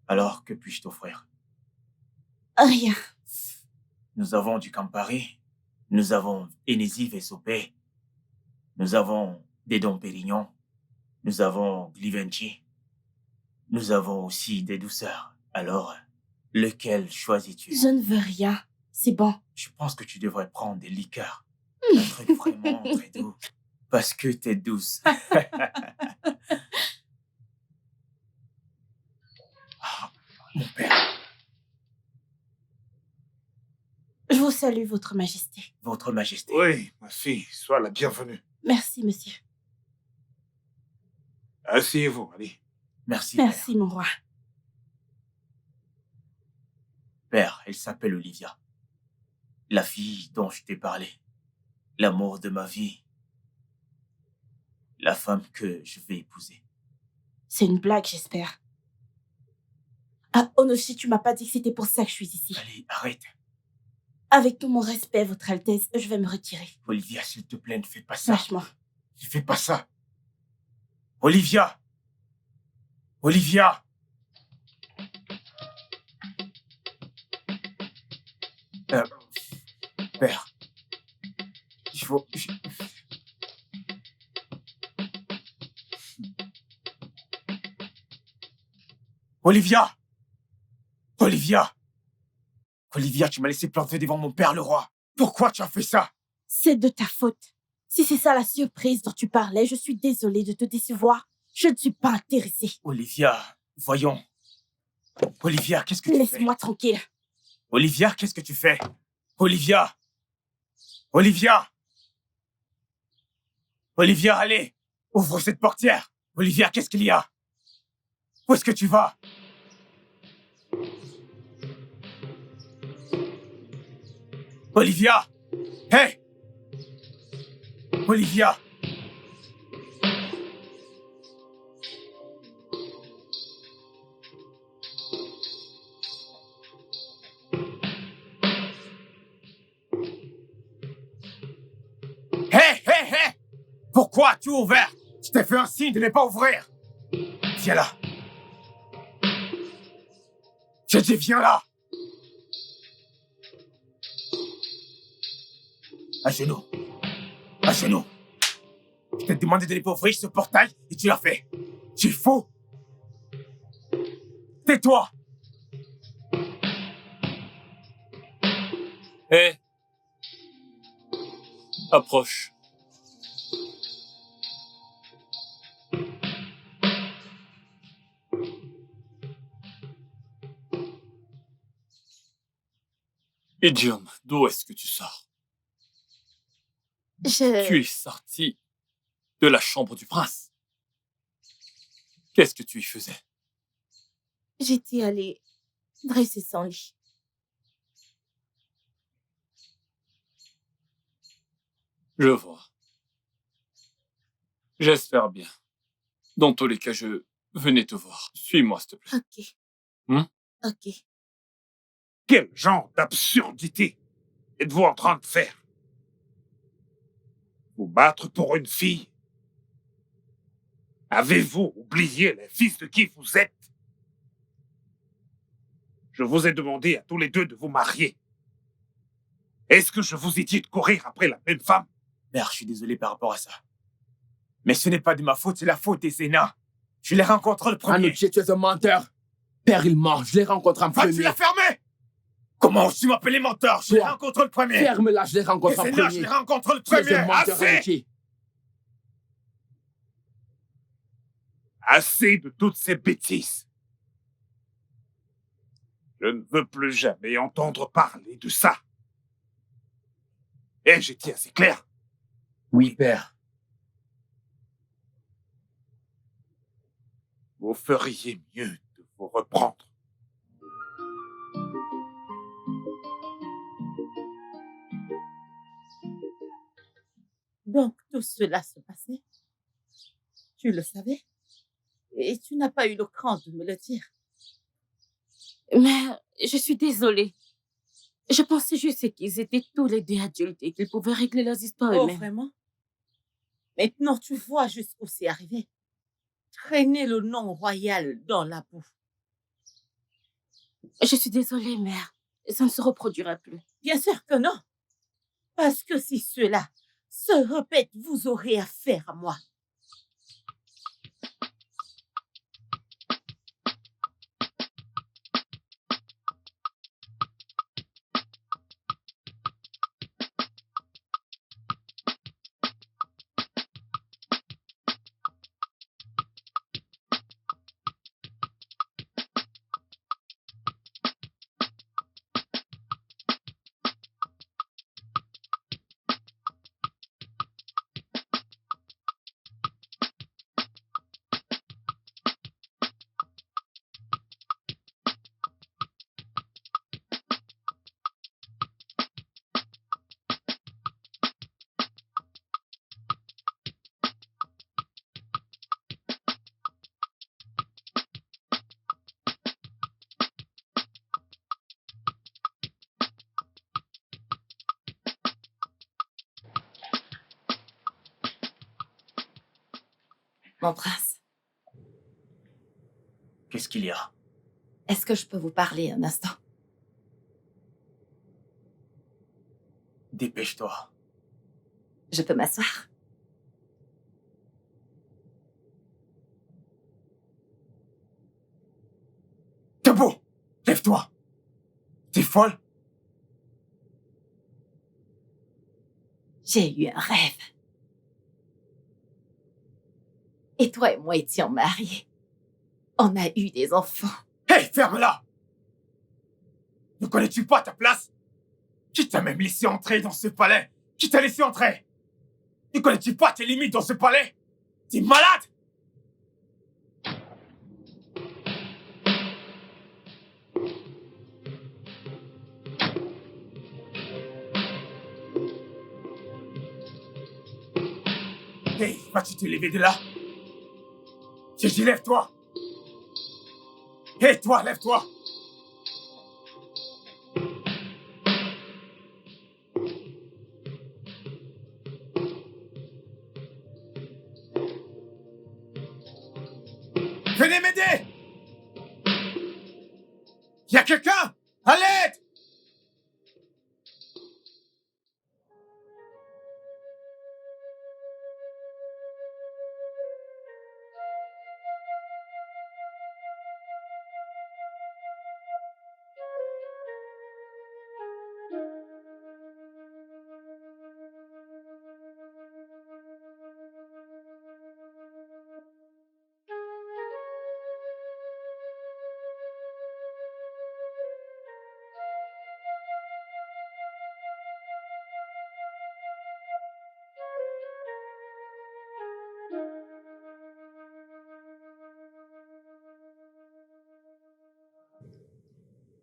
S8: Alors, que puis-je t'offrir?
S2: Rien.
S8: Nous avons du Campari, nous avons Hennessy VSOP, nous avons des Dom Pérignon, nous avons Givenchy, nous avons aussi des douceurs. Alors, lequel choisis-tu?
S2: Je ne veux rien. C'est bon.
S8: Je pense que tu devrais prendre des liqueurs. Un truc vraiment très doux. Parce que t'es douce. Ah, mon père,
S2: Je vous salue, Votre Majesté.
S8: votre majesté.
S9: Oui, ma fille, sois la bienvenue.
S2: Merci, monsieur.
S9: Asseyez-vous, allez.
S8: Merci, père.
S2: Merci, mon roi.
S8: Père, elle s'appelle Olivia. La fille dont je t'ai parlé. L'amour de ma vie. La femme que je vais épouser.
S2: C'est une blague, j'espère. Ah, Onoshi, tu m'as pas dit que c'était pour ça que je suis ici.
S8: Allez, arrête.
S2: Avec tout mon respect, Votre Altesse, je vais me retirer.
S8: Olivia, s'il te plaît, ne fais pas ça.
S2: Lâche-moi.
S8: Ne fais pas ça. Olivia! Olivia! Père. Il faut... Olivia! Olivia! Olivia, tu m'as laissé planter devant mon père, le roi. Pourquoi tu as fait ça?
S2: C'est de ta faute. Si c'est ça la surprise dont tu parlais, je suis désolée de te décevoir. Je ne suis pas intéressée.
S8: Olivia, voyons. Olivia, qu'est-ce que tu fais?
S2: Laisse-moi tranquille.
S8: Olivia, qu'est-ce que tu fais? Olivia! Olivia! Olivia, allez! Ouvre cette portière! Olivia, qu'est-ce qu'il y a? Où est-ce que tu vas? Olivia! Hé! Olivia! Hé, hé, hé! Pourquoi as-tu ouvert? Je t'ai fait un signe de ne pas ouvrir. Viens là. J'ai dit viens là. À genoux. À genoux. Je t'ai demandé de ne pas ouvrir ce portail et tu l'as fait. Tu es fou. Tais-toi.
S5: Hé! Approche. Idiome, d'où est-ce que tu sors? Tu es sorti de la chambre du prince. Qu'est-ce que tu y faisais?
S2: J'étais allée dresser son lit.
S5: Je vois. J'espère bien. Dans tous les cas, je venais te voir. Suis-moi, s'il te plaît.
S2: Ok.
S5: Hein?
S2: Ok.
S9: Quel genre d'absurdité êtes-vous en train de faire? Vous battre pour une fille? Avez-vous oublié les fils de qui vous êtes? Je vous ai demandé à tous les deux de vous marier. Est-ce que je vous ai dit de courir après la même femme?
S8: Mère, je suis désolé par rapport à ça. Mais ce n'est pas de ma faute, c'est la faute des Zénins. Je les rencontre le premier.
S7: Anuchi, tu es un menteur. Père, il ment. Je l'ai rencontré en
S8: Ah, tu
S7: premier.
S8: l'as fermé? Comment tu m'appelles menteur? Je les
S7: Toi.
S8: rencontre le premier.
S7: Ferme-la, je l'ai rencontré en
S8: Les Zénins, je
S7: premier.
S8: les rencontre le
S7: Tu es
S8: premier.
S7: un menteur,
S8: Assez!
S7: Anuchi.
S9: Assez de toutes ces bêtises. Je ne veux plus jamais entendre parler de ça. Et j'étais assez clair.
S7: Oui, père.
S9: Vous feriez mieux de vous reprendre.
S4: Donc, tout cela se passait. Tu le savais. Et tu n'as pas eu le cran de me le dire.
S2: Mère, je suis désolée. Je pensais juste qu'ils étaient tous les deux adultes et qu'ils pouvaient régler leurs histoires
S4: Oh,
S2: eux-mêmes.
S4: vraiment? Maintenant, tu vois jusqu'où c'est arrivé. Traîner le nom royal dans la boue.
S2: Je suis désolée, mère. Ça ne se reproduira plus.
S4: Bien sûr que non. Parce que si cela se répète, vous aurez affaire à moi.
S1: Mon prince,
S8: Qu'est-ce qu'il y a?
S1: est-ce que je peux vous parler un instant?
S8: Dépêche-toi.
S1: Je peux m'asseoir?
S7: Debout! Lève-toi! T'es folle?
S1: J'ai eu un rêve. Et toi et moi étions mariés. On a eu des enfants.
S7: Hé, ferme-la! Ne connais-tu pas ta place? Qui t'a même laissé entrer dans ce palais? Qui t'a laissé entrer? Ne connais-tu pas tes limites dans ce palais? T'es malade! Hé, vas-tu te lever de là? J'ai dit lève-toi! Hé, toi, lève-toi! Venez m'aider! Y a quelqu'un? À l'aide!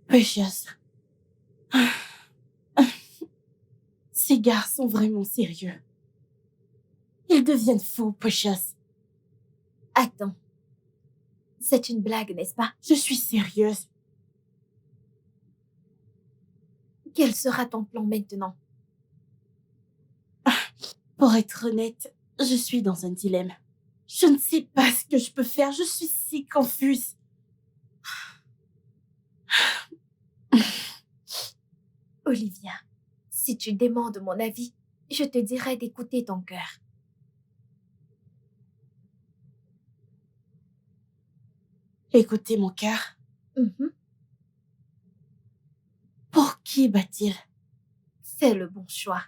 S2: Precious. Ces gars sont vraiment sérieux. Ils deviennent fous, Precious.
S3: Attends. C'est une blague, n'est-ce pas?
S2: Je suis sérieuse.
S3: Quel sera ton plan maintenant?
S2: Pour être honnête, je suis dans un dilemme. Je ne sais pas ce que je peux faire. Je suis si confuse.
S3: Olivia, si tu demandes mon avis, je te dirais d'écouter ton cœur.
S2: Écoutez mon cœur.
S3: Mhm.
S2: Pour qui bat-il?
S3: C'est le bon choix.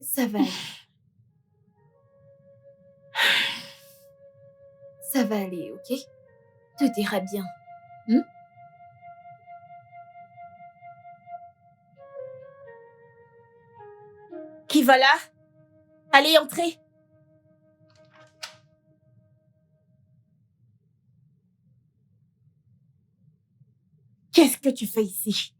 S3: Ça va aller. Ça va aller, ok? Tout ira bien.
S2: Qui va là? Allez, entrez. Qu'est-ce que tu fais ici?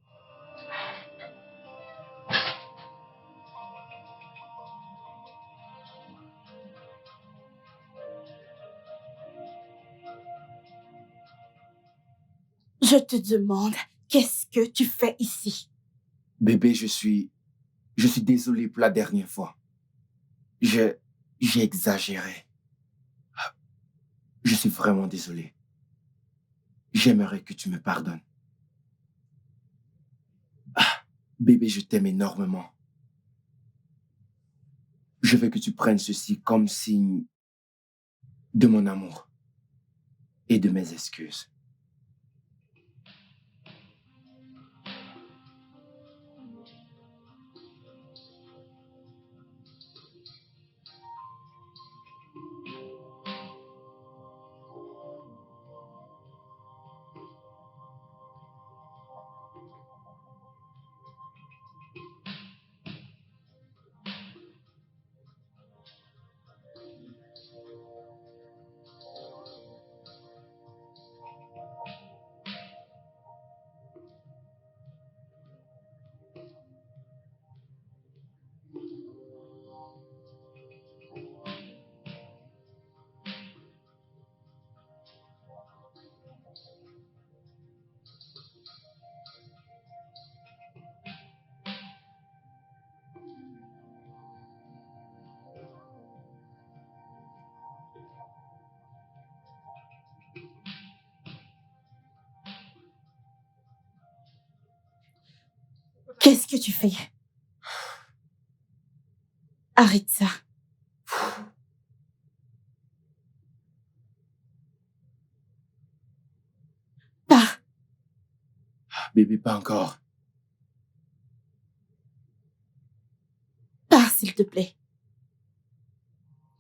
S2: Je te demande, qu'est-ce que tu fais ici?
S8: Bébé, je suis désolé pour la dernière fois. J'ai exagéré. Je suis vraiment désolé. J'aimerais que tu me pardonnes. Bébé, je t'aime énormément. Je veux que tu prennes ceci comme signe de mon amour et de mes excuses.
S2: Qu'est-ce que tu fais? Arrête ça. Pars.
S8: Bébé, pas encore.
S2: Pars, s'il te plaît.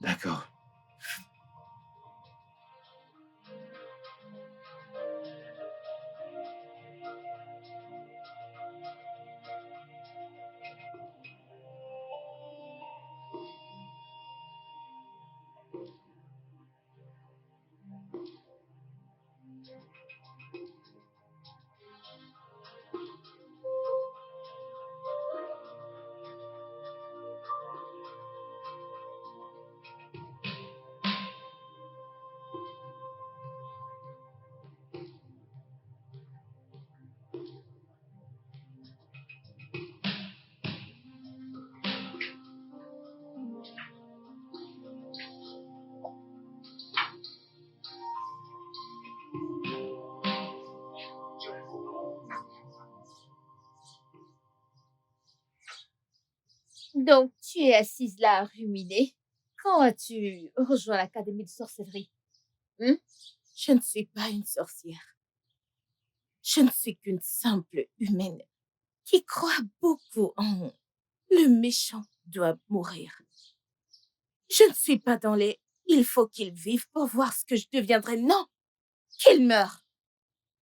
S8: D'accord.
S3: Donc, tu es assise là à ruminer. Quand as-tu rejoint l'Académie de sorcellerie?
S2: Je ne suis pas une sorcière. Je ne suis qu'une simple humaine qui croit beaucoup en le méchant doit mourir. Je ne suis pas dans les il faut qu'il vive pour voir ce que je deviendrai. Non, qu'il meure.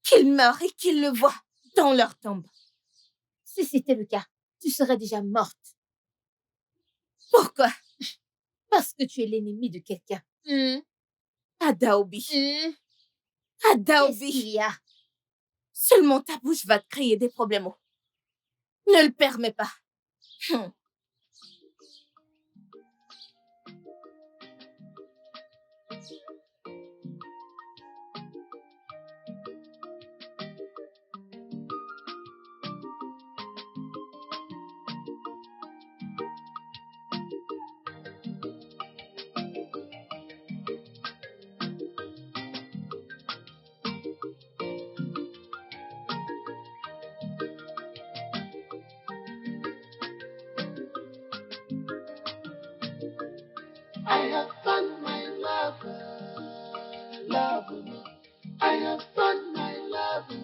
S2: Qu'il meure et qu'il le voit dans leur tombe.
S3: Si c'était le cas, tu serais déjà morte.
S2: Pourquoi?
S3: Parce que tu es l'ennemi de quelqu'un.
S2: Adaobi.
S3: Qu'est-ce
S2: Adaobi.
S3: qu'il y a?
S2: Seulement ta bouche va te créer des problèmes. Ne le permets pas.
S10: I have found my lover, lover. I have found my lover,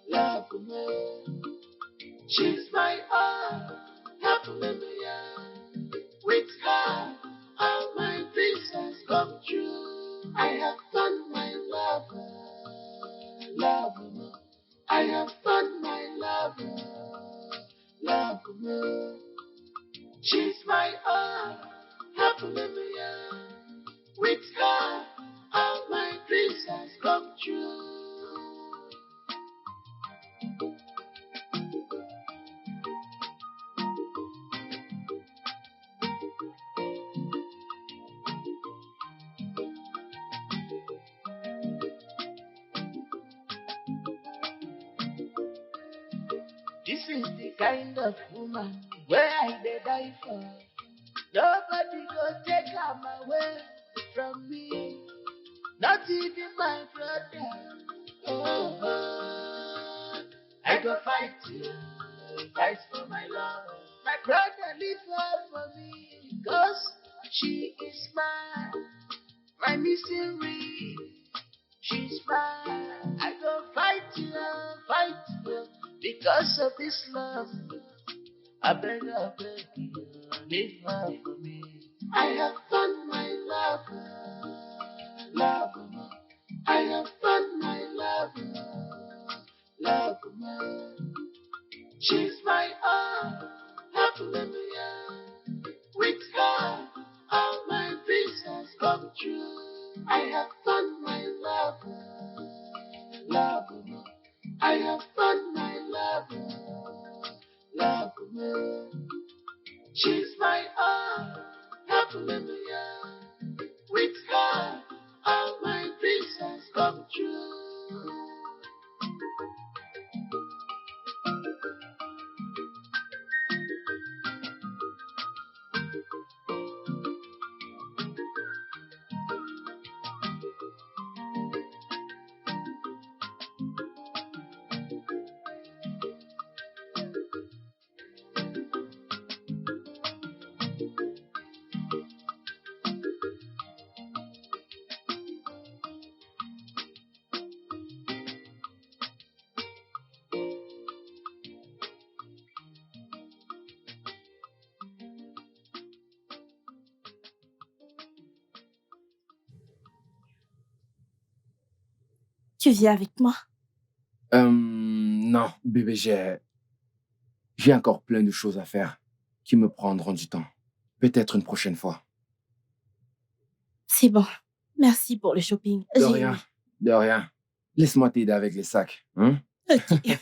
S10: lover. She's my all, hallelujah. With her, all my dreams has come true. I have found my lover, lover. I have found my lover, lover. She's my all, hallelujah. With her, all my dreams has come true. This is the kind of woman where I did die for. Nobody go take her away from me. Not even my brother. Oh, I go fight you, fight for my love. My brother live for me because she is mine. My missing ring, she's mine. I go fight you because of this love. I beg you, live her for me. I have found my lover. I have found my lover. She's my all, hallelujah. With her, all my dreams has come true. I have found my lover. I have found my lover. She's my all, hallelujah. With her, all my dreams has come true.
S2: Tu viens avec moi?
S11: Non, bébé, j'ai encore plein de choses à faire qui me prendront du temps. Peut-être une prochaine fois.
S2: C'est bon. Merci pour le shopping.
S11: De rien, de rien. Laisse-moi t'aider avec les sacs. Hein?
S2: Ok.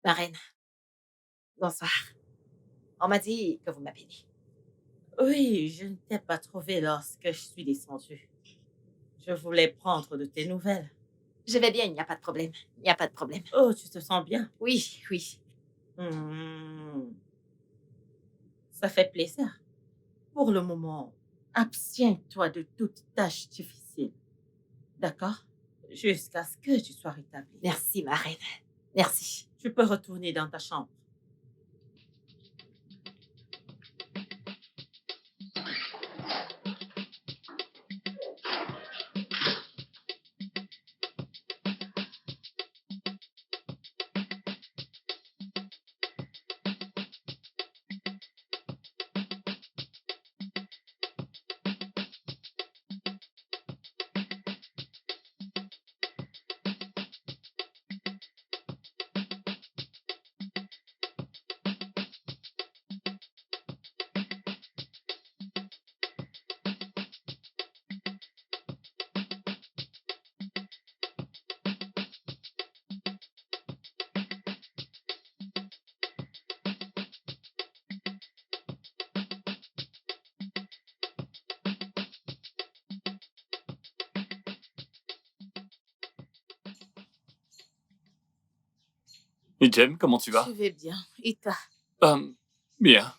S2: Ma reine, bonsoir. On m'a dit que vous m'avez dit. Oui, je ne t'ai pas trouvé lorsque je suis descendue. Je voulais prendre de tes nouvelles.
S1: Je vais bien, il n'y a pas de problème. Il n'y a pas de problème.
S2: Oh, tu te sens bien?
S1: Oui, oui.
S2: Ça fait plaisir. Pour le moment, abstiens-toi de toute tâche difficile. D'accord? Jusqu'à ce que tu sois rétablie.
S1: Merci, ma reine. Merci.
S2: Tu peux retourner dans ta chambre.
S5: Et Jem, comment tu vas?
S2: Je vais bien. Et toi?
S5: Bien.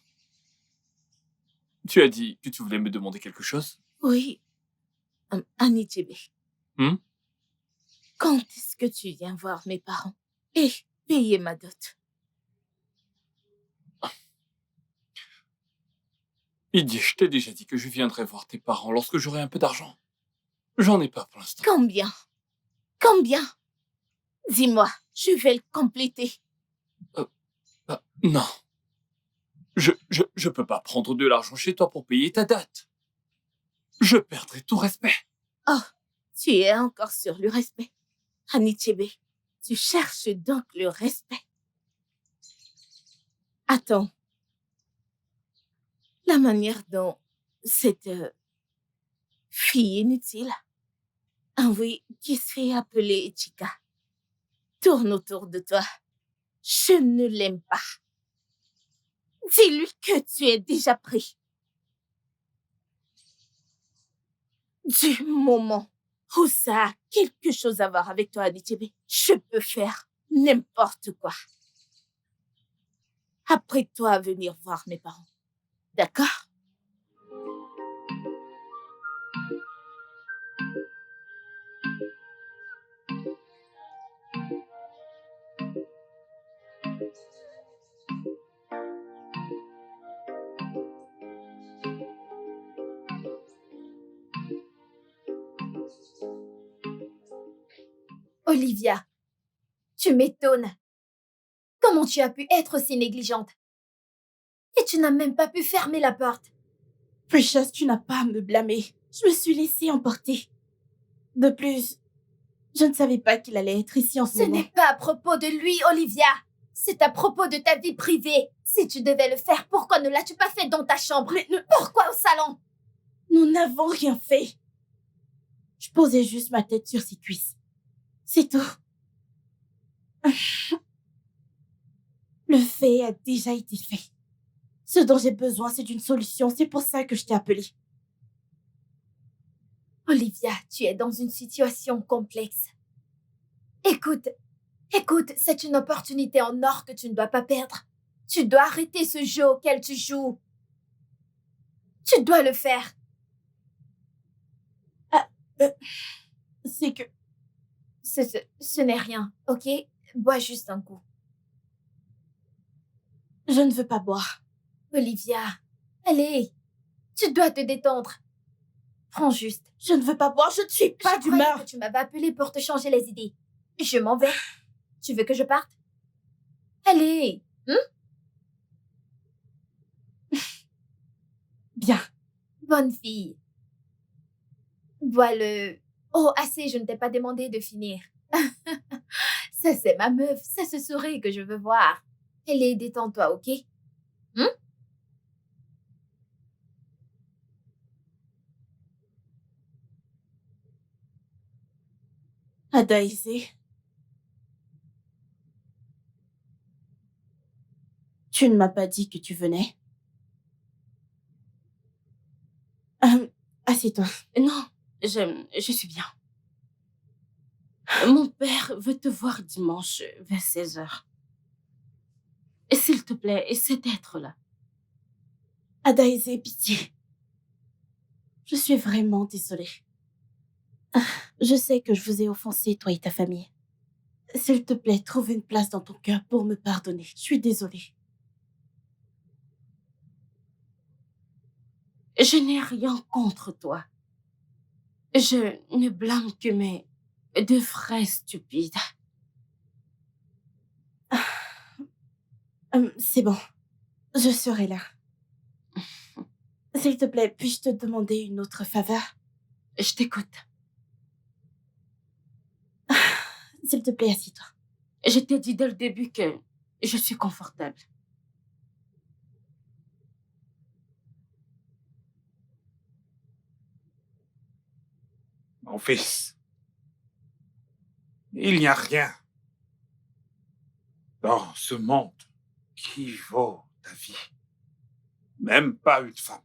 S5: Tu as dit que tu voulais me demander quelque chose?
S2: Oui. Anichebe.
S5: Hmm?
S2: Quand est-ce que tu viens voir mes parents et payer ma dot?
S5: Idi, je t'ai déjà dit que je viendrai voir tes parents lorsque j'aurai un peu d'argent. J'en ai pas pour l'instant.
S2: Combien? Combien? Dis-moi, je vais le compléter.
S5: Non. Je peux pas prendre de l'argent chez toi pour payer ta dot. Je perdrai tout respect.
S2: Oh, tu es encore sur le respect. Anichebe, tu cherches donc le respect. Attends. La manière dont cette fille inutile, oui, qui se fait appeler Chika, tourne autour de toi. Je ne l'aime pas. Dis-lui que tu es déjà pris. Du moment où ça a quelque chose à voir avec toi, Anichebe, je peux faire n'importe quoi. Apprête-toi à venir voir mes parents. D'accord?
S3: Olivia, tu m'étonnes. Comment tu as pu être si négligente? Et tu n'as même pas pu fermer la porte.
S2: Precious, tu n'as pas à me blâmer. Je me suis laissée emporter. De plus, je ne savais pas qu'il allait être ici en ce
S3: Ce
S2: moment.
S3: n'est pas à propos de lui, Olivia. C'est à propos de ta vie privée. Si tu devais le faire, pourquoi ne l'as-tu pas fait dans ta chambre?
S2: Mais
S3: pourquoi au salon?
S2: Nous n'avons rien fait. Je posais juste ma tête sur ses cuisses. C'est tout. Le fait a déjà été fait. Ce dont j'ai besoin, c'est d'une solution. C'est pour ça que je t'ai appelée.
S3: Olivia, tu es dans une situation complexe. Écoute, c'est une opportunité en or que tu ne dois pas perdre. Tu dois arrêter ce jeu auquel tu joues. Tu dois le faire.
S2: C'est que...
S3: Ce n'est rien, ok? Bois juste un coup.
S2: Je ne veux pas boire.
S3: Olivia, allez, tu dois te détendre. Prends juste.
S2: Je ne veux pas boire, je ne suis pas d'humeur.
S3: Que tu m'avais appelé pour te changer les idées. Je m'en vais. Tu veux que je parte? Allez,
S2: Bien.
S3: Bonne fille. Bois le... Oh, assez, je ne t'ai pas demandé de finir. Ça, c'est ma meuf. C'est ce sourire que je veux voir. Allez, détends-toi, ok?
S2: Adaïsé. Tu ne m'as pas dit que tu venais. Assieds-toi. Non, je suis bien. Mon père veut te voir dimanche vers 16h. S'il te plaît, essaie d'être là. Adaïs, aie pitié. Je suis vraiment désolée. Je sais que je vous ai offensé, toi et ta famille. S'il te plaît, trouve une place dans ton cœur pour me pardonner. Je suis désolée. Je n'ai rien contre toi. Je ne blâme que mes 2 frères stupides. C'est bon. Je serai là. S'il te plaît, puis-je te demander une autre faveur? Je t'écoute. S'il te plaît, assieds-toi. Je t'ai dit dès le début que je suis confortable.
S9: Mon fils, il n'y a rien dans ce monde qui vaut ta vie. Même pas une femme.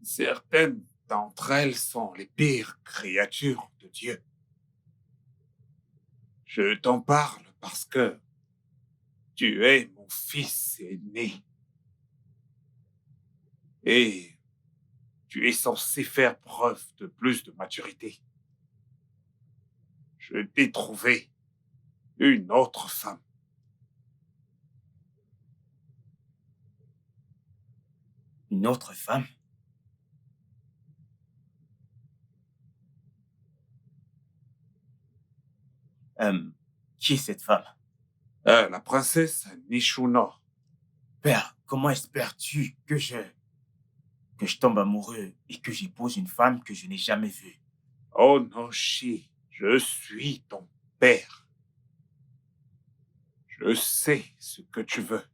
S9: Certaines d'entre elles sont les pires créatures de Dieu. Je t'en parle parce que tu es mon fils aîné. Et tu es censé faire preuve de plus de maturité. Je t'ai trouvé une autre femme.
S8: Une autre femme? Qui est cette femme?
S9: La princesse Nishunor.
S8: Père, comment espères-tu que je tombe amoureux et que j'épouse une femme que je n'ai jamais vue?
S9: Oh Noshi, je suis ton père. Je sais ce que tu veux.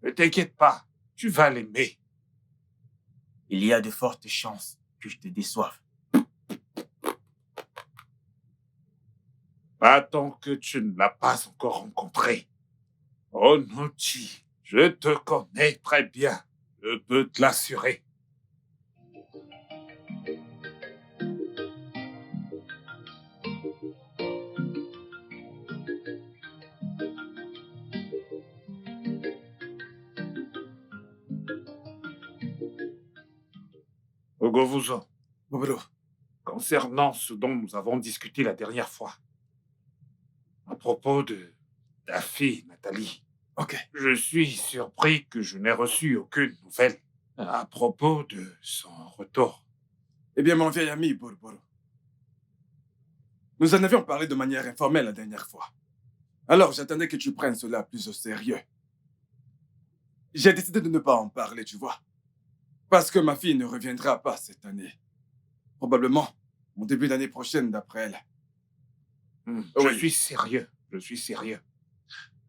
S9: Ne t'inquiète pas, tu vas l'aimer.
S8: Il y a de fortes chances que je te déçoive.
S9: Pas tant que tu ne l'as pas encore rencontré. Oh Nochi, je te connais très bien. Je peux te l'assurer. Ogovuzo,
S7: Bobolo,
S9: concernant ce dont nous avons discuté la dernière fois, à propos de ta fille, Nathalie,
S7: ok.
S9: je suis surpris que je n'ai reçu aucune nouvelle à propos de son retour.
S7: Eh bien, mon vieil ami, Bolo, nous en avions parlé de manière informelle la dernière fois. Alors, j'attendais que tu prennes cela plus au sérieux. J'ai décidé de ne pas en parler, tu vois. Parce que ma fille ne reviendra pas cette année. Probablement au début d'année prochaine, d'après elle.
S9: Je
S7: Oui.
S9: suis sérieux, je suis sérieux.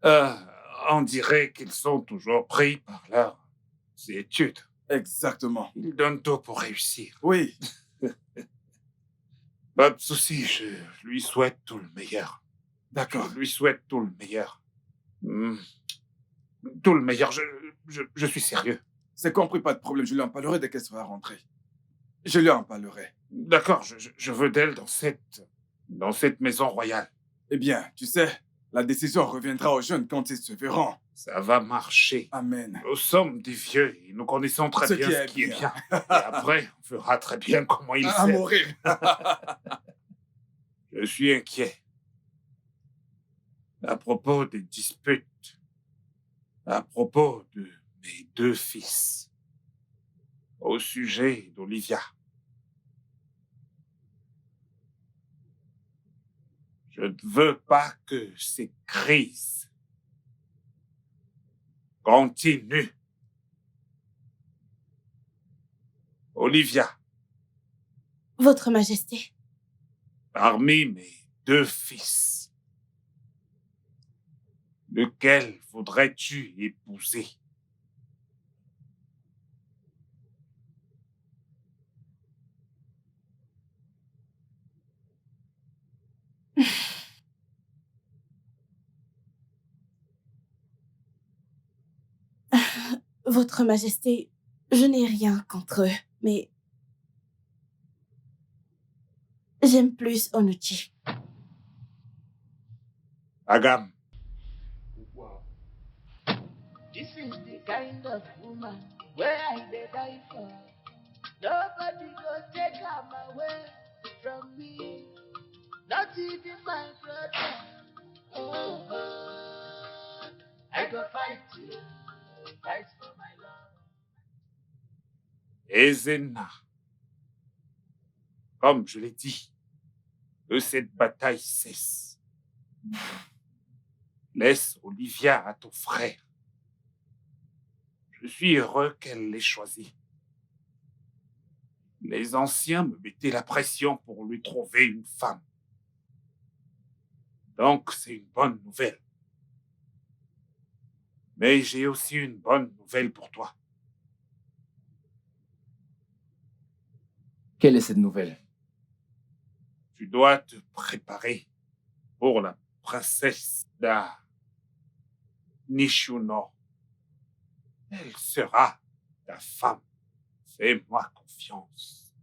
S9: On dirait qu'ils sont toujours pris par leurs études.
S7: Exactement.
S9: Ils donnent tout pour réussir.
S7: Oui.
S9: Pas de souci, je lui souhaite tout le meilleur.
S7: D'accord.
S9: Je lui souhaite tout le meilleur. Tout le meilleur, je suis sérieux.
S7: C'est compris, pas de problème. Je lui en parlerai dès qu'elle sera rentrée. Je lui en parlerai.
S9: D'accord, je veux d'elle dans cette maison royale.
S7: Eh bien, tu sais, la décision reviendra aux jeunes quand ils se verront.
S9: Ça va marcher.
S7: Amen.
S9: Nous sommes des vieux et nous connaissons très bien ce qui est bien. Et après, on verra très bien comment il
S7: À
S9: s'aime.
S7: mourir.
S9: Je suis inquiet. À propos des disputes. À propos de mes 2 fils. Au sujet d'Olivia. Je ne veux pas que ces crises continuent. Olivia,
S2: Votre Majesté,
S9: parmi mes 2 fils, lequel voudrais-tu épouser?
S2: Votre Majesté, je n'ai rien contre eux, mais j'aime plus Onuchi.
S9: Agam,
S10: This is the kind of woman where I did die for. Nobody go take her away from me. Not even my brother. Oh, oh. I go fight you. Fight for my love.
S9: Ezena, comme je l'ai dit, que cette bataille cesse. Laisse Olivia à ton frère. Je suis heureux qu'elle l'ait choisi. Les anciens me mettaient la pression pour lui trouver une femme. Donc, c'est une bonne nouvelle. Mais j'ai aussi une bonne nouvelle pour toi.
S11: Quelle est cette nouvelle?
S9: Tu dois te préparer pour la princesse d'A Nishuno. Elle sera ta femme. Fais-moi confiance.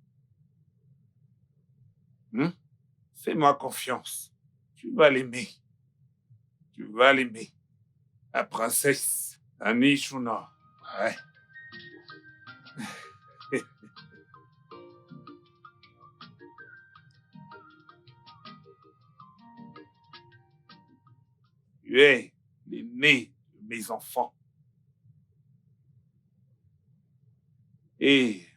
S9: Fais-moi confiance. Tu vas l'aimer. Tu vas l'aimer. La princesse Anishuno. Ouais. Tu es l'aîné de mes enfants. Et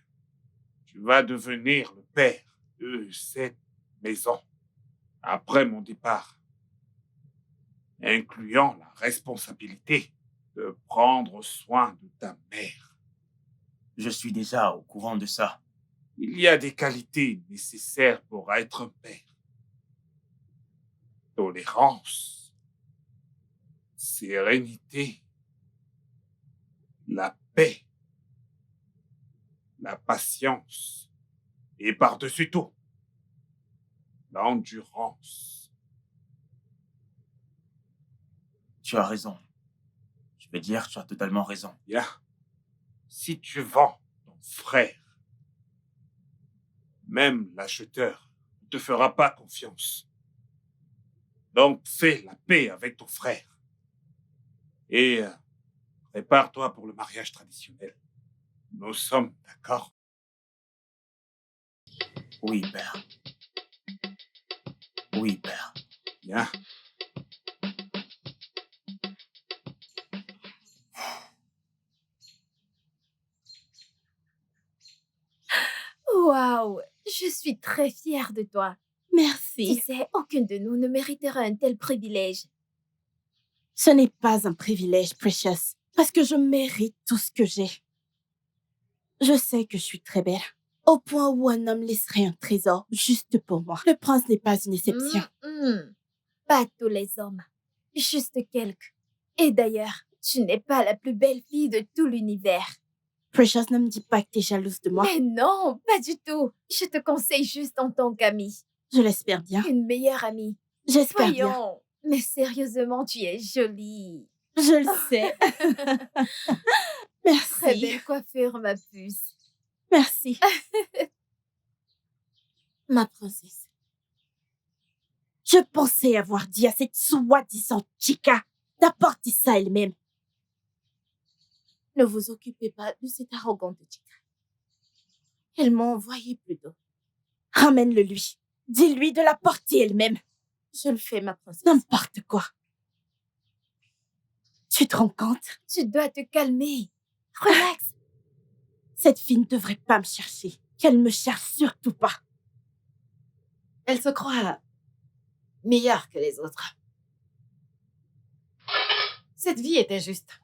S9: tu vas devenir le père de cette maison après mon départ, incluant la responsabilité de prendre soin de ta mère.
S8: Je suis déjà au courant de ça.
S9: Il y a des qualités nécessaires pour être un père. Tolérance, sérénité, la paix, la patience et par-dessus tout, l'endurance.
S8: Tu as raison. Je vais dire, tu as totalement raison.
S9: Bien. Si tu vends ton frère, même l'acheteur ne te fera pas confiance. Donc, fais la paix avec ton frère. Et prépare-toi pour le mariage traditionnel. Nous sommes d'accord?
S8: Oui, père. Oui, père.
S9: Bien.
S3: Waouh, je suis très fière de toi.
S2: Merci.
S3: Tu sais, aucune de nous ne mériterait un tel privilège.
S2: Ce n'est pas un privilège, Precious, parce que je mérite tout ce que j'ai. Je sais que je suis très belle, au point où un homme laisserait un trésor juste pour moi. Le prince n'est pas une exception.
S3: Pas tous les hommes, juste quelques. Et d'ailleurs, tu n'es pas la plus belle fille de tout l'univers.
S2: Precious, ne me dis pas que tu es jalouse de moi.
S3: Mais non, pas du tout. Je te conseille juste en tant qu'amie.
S2: Je l'espère bien.
S3: Une meilleure amie.
S2: J'espère bien.
S3: Voyons, mais sérieusement, tu es jolie.
S2: Je le sais. Merci.
S3: Très belle coiffure, ma puce.
S2: Merci. Ma princesse. Je pensais avoir dit à cette soi-disant chica d'apporter ça elle-même. Ne vous occupez pas de cette arrogante chica. Elle m'a envoyé plutôt. Ramène-le lui. Dis-lui de l'apporter elle-même. Je le fais, ma princesse. N'importe quoi. Tu te rends compte?
S3: Tu dois te calmer. Relax.
S2: Cette fille ne devrait pas me chercher. Qu'elle me cherche surtout pas.
S1: Elle se croit meilleure que les autres. Cette vie est injuste.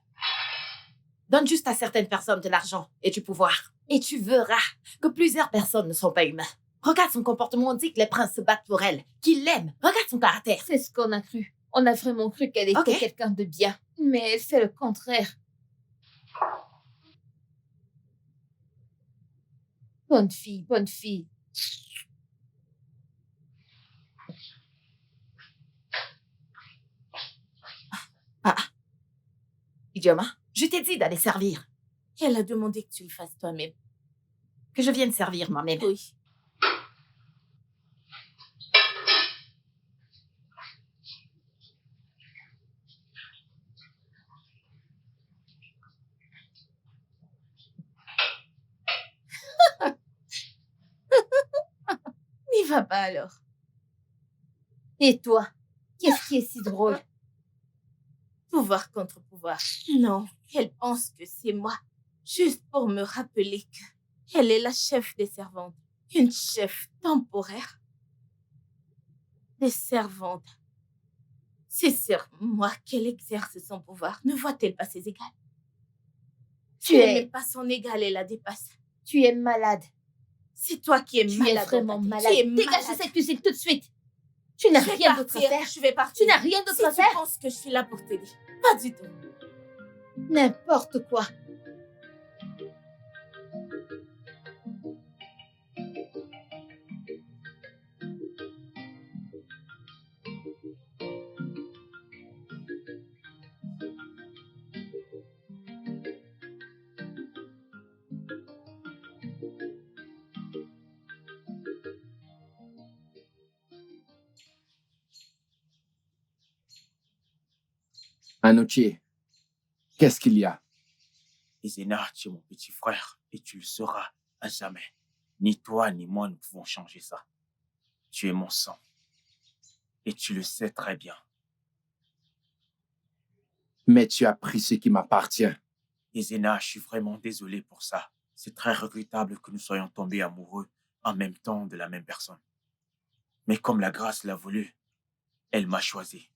S1: Donne juste à certaines personnes de l'argent et du pouvoir. Et tu verras que plusieurs personnes ne sont pas humains. Regarde son comportement, on dit que les princes se battent pour elle, qu'ils l'aiment. Regarde son caractère.
S3: C'est ce qu'on a cru. On a vraiment cru qu'elle était
S1: Ok.
S3: quelqu'un de bien. Mais elle fait le contraire. Bonne fille, bonne fille.
S1: Idioma, je t'ai dit d'aller servir.
S2: Elle a demandé que tu le fasses toi-même.
S1: Que je vienne servir moi-même.
S2: Oui. N'y va pas alors.
S3: Et toi, qu'est-ce qui est si drôle?
S2: Pouvoir contre pouvoir. Non, elle pense que c'est moi. Juste pour me rappeler qu'elle est la chef des servantes. Une chef temporaire. Des servantes. C'est sur moi qu'elle exerce son pouvoir. Ne voit-elle pas ses égales? Tu n'aimes pas son égal et la dépasse.
S3: Tu es malade.
S2: C'est toi qui es malade.
S3: Tu es vraiment malade.
S2: Tu es
S3: Dégage de
S2: malade.
S3: cette cuisine tout de suite. Tu n'as rien d'autre à faire.
S2: Je vais partir.
S3: Tu n'as rien d'autre à
S2: Si
S3: faire.
S2: tu penses que je suis là pour t'aider. Pas du tout.
S3: N'importe quoi.
S11: Anoche, qu'est-ce qu'il y a?
S8: Ezena, tu es mon petit frère et tu le seras à jamais. Ni toi ni moi ne pouvons changer ça. Tu es mon sang. Et tu le sais très bien.
S11: Mais tu as pris ce qui m'appartient.
S8: Ezena, je suis vraiment désolé pour ça. C'est très regrettable que nous soyons tombés amoureux en même temps de la même personne. Mais comme la grâce l'a voulu, elle m'a choisi.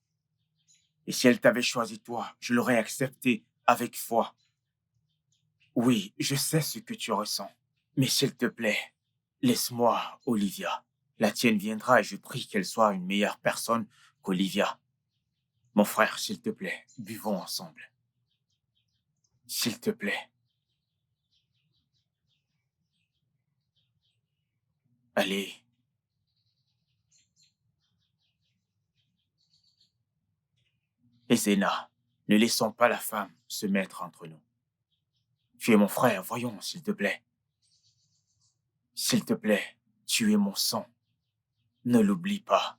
S8: Et si elle t'avait choisi toi, je l'aurais accepté avec foi. Oui, je sais ce que tu ressens. Mais s'il te plaît, laisse-moi Olivia. La tienne viendra et je prie qu'elle soit une meilleure personne qu'Olivia. Mon frère, s'il te plaît, buvons ensemble. S'il te plaît. Allez. Ezena, ne laissons pas la femme se mettre entre nous. Tu es mon frère, voyons, s'il te plaît. S'il te plaît, tu es mon sang. Ne l'oublie pas.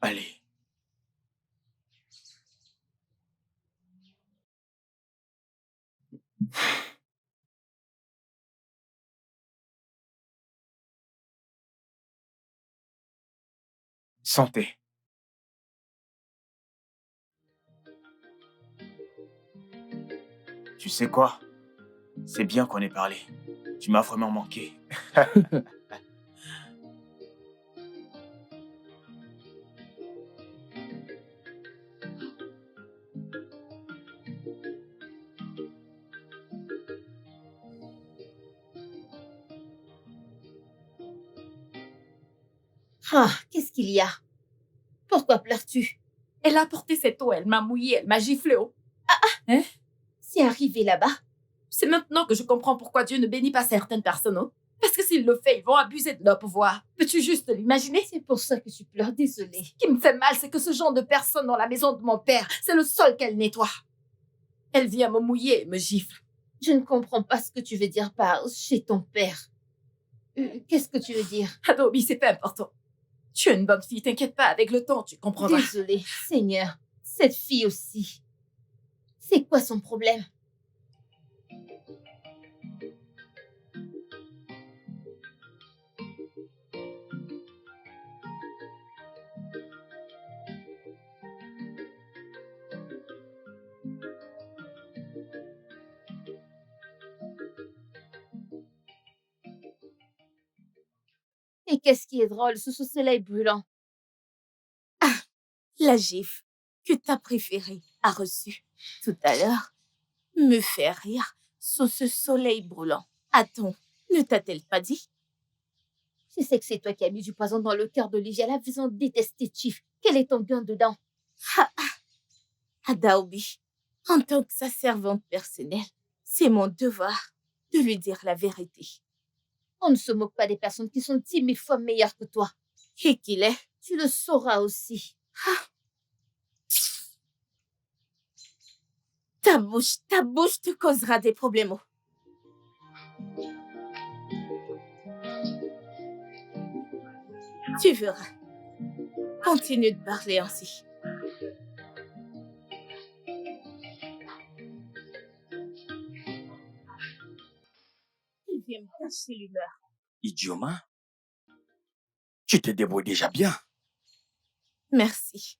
S8: Allez. Santé. Tu sais quoi? C'est bien qu'on ait parlé. Tu m'as vraiment manqué.
S3: Ah, qu'est-ce qu'il y a? Pourquoi pleures-tu?
S1: Elle a apporté cette eau, elle m'a mouillée, elle m'a giflé. Oh. Hein?
S3: C'est arrivé là-bas.
S1: C'est maintenant que je comprends pourquoi Dieu ne bénit pas certaines personnes. Oh. Parce que s'il le fait, ils vont abuser de leur pouvoir. Peux-tu juste l'imaginer?
S3: C'est pour ça que tu pleures, désolée.
S1: Ce qui me fait mal, c'est que ce genre de personne dans la maison de mon père, c'est le sol qu'elle nettoie. Elle vient me mouiller et me gifle.
S3: Je ne comprends pas ce que tu veux dire par chez ton père. Qu'est-ce que tu veux dire?
S1: Adobe, c'est pas important. Tu es une bonne fille, t'inquiète pas, avec le temps, tu comprendras.
S3: Désolée, Seigneur. Cette fille aussi. C'est quoi son problème? Et qu'est-ce qui est drôle sous ce soleil brûlant?
S2: La gifle que ta préférée a reçue tout à l'heure me fait rire sous ce soleil brûlant. Attends, ne t'a-t-elle pas dit?
S3: Je sais que c'est toi qui as mis du poison dans le cœur d'Olivia, la faisant détester Chief. Quel est ton gain dedans?
S2: Adaobi, en tant que sa servante personnelle, c'est mon devoir de lui dire la vérité.
S3: On ne se moque pas des personnes qui sont 10 000 fois meilleures que toi.
S2: Et qu'il est,
S3: tu le sauras aussi.
S2: Ta bouche te causera des problèmes. Tu verras. Continue de parler ainsi. Il vient me cacher l'humeur.
S6: Idioma, tu te débrouilles déjà bien.
S2: Merci.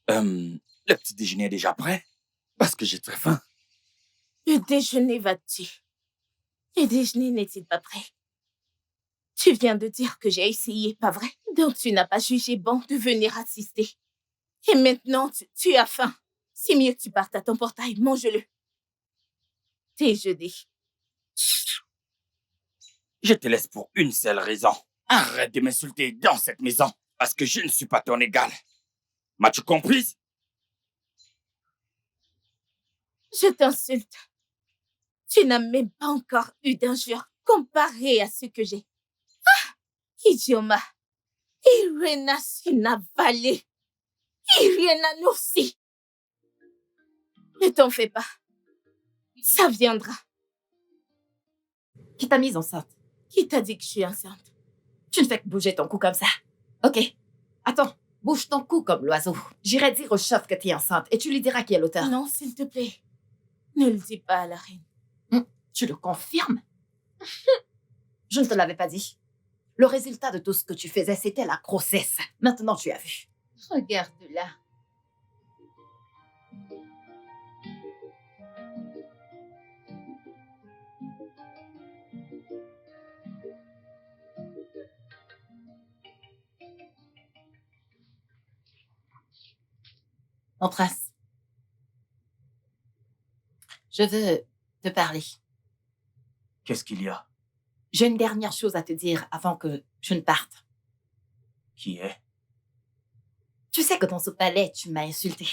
S6: Le petit déjeuner est déjà prêt? Parce que j'ai très faim.
S2: Le déjeuner va te tuer. Le déjeuner n'est-il pas prêt? Tu viens de dire que j'ai essayé, pas vrai? Donc tu n'as pas jugé bon de venir assister. Et maintenant, tu as faim. C'est mieux que tu partes à ton portail, mange-le. Déjeuner.
S6: Je te laisse pour une seule raison. Arrête de m'insulter dans cette maison, parce que je ne suis pas ton égal. M'as-tu comprise?
S2: Je t'insulte. Tu n'as même pas encore eu d'injure comparé à ce que j'ai. Ah! Idioma. Irena Sinavalé. Irena Noursi. Ne t'en fais pas. Ça viendra.
S1: Qui t'a mise enceinte?
S2: Qui t'a dit que je suis enceinte?
S1: Tu ne fais que bouger ton cou comme ça. Ok. Attends, bouge ton cou comme l'oiseau. J'irai dire au chef que tu es enceinte et tu lui diras qui est l'auteur.
S2: Non, s'il te plaît. Ne le dis pas à la reine.
S1: Tu le confirmes? Je ne te l'avais pas dit. Le résultat de tout ce que tu faisais, c'était la grossesse. Maintenant, tu as vu.
S2: Regarde-la.
S1: Mon prince, je veux te parler.
S8: Qu'est-ce qu'il y a?
S1: J'ai une dernière chose à te dire avant que je ne parte.
S8: Qui est?
S1: Tu sais que dans ce palais, tu m'as insulté.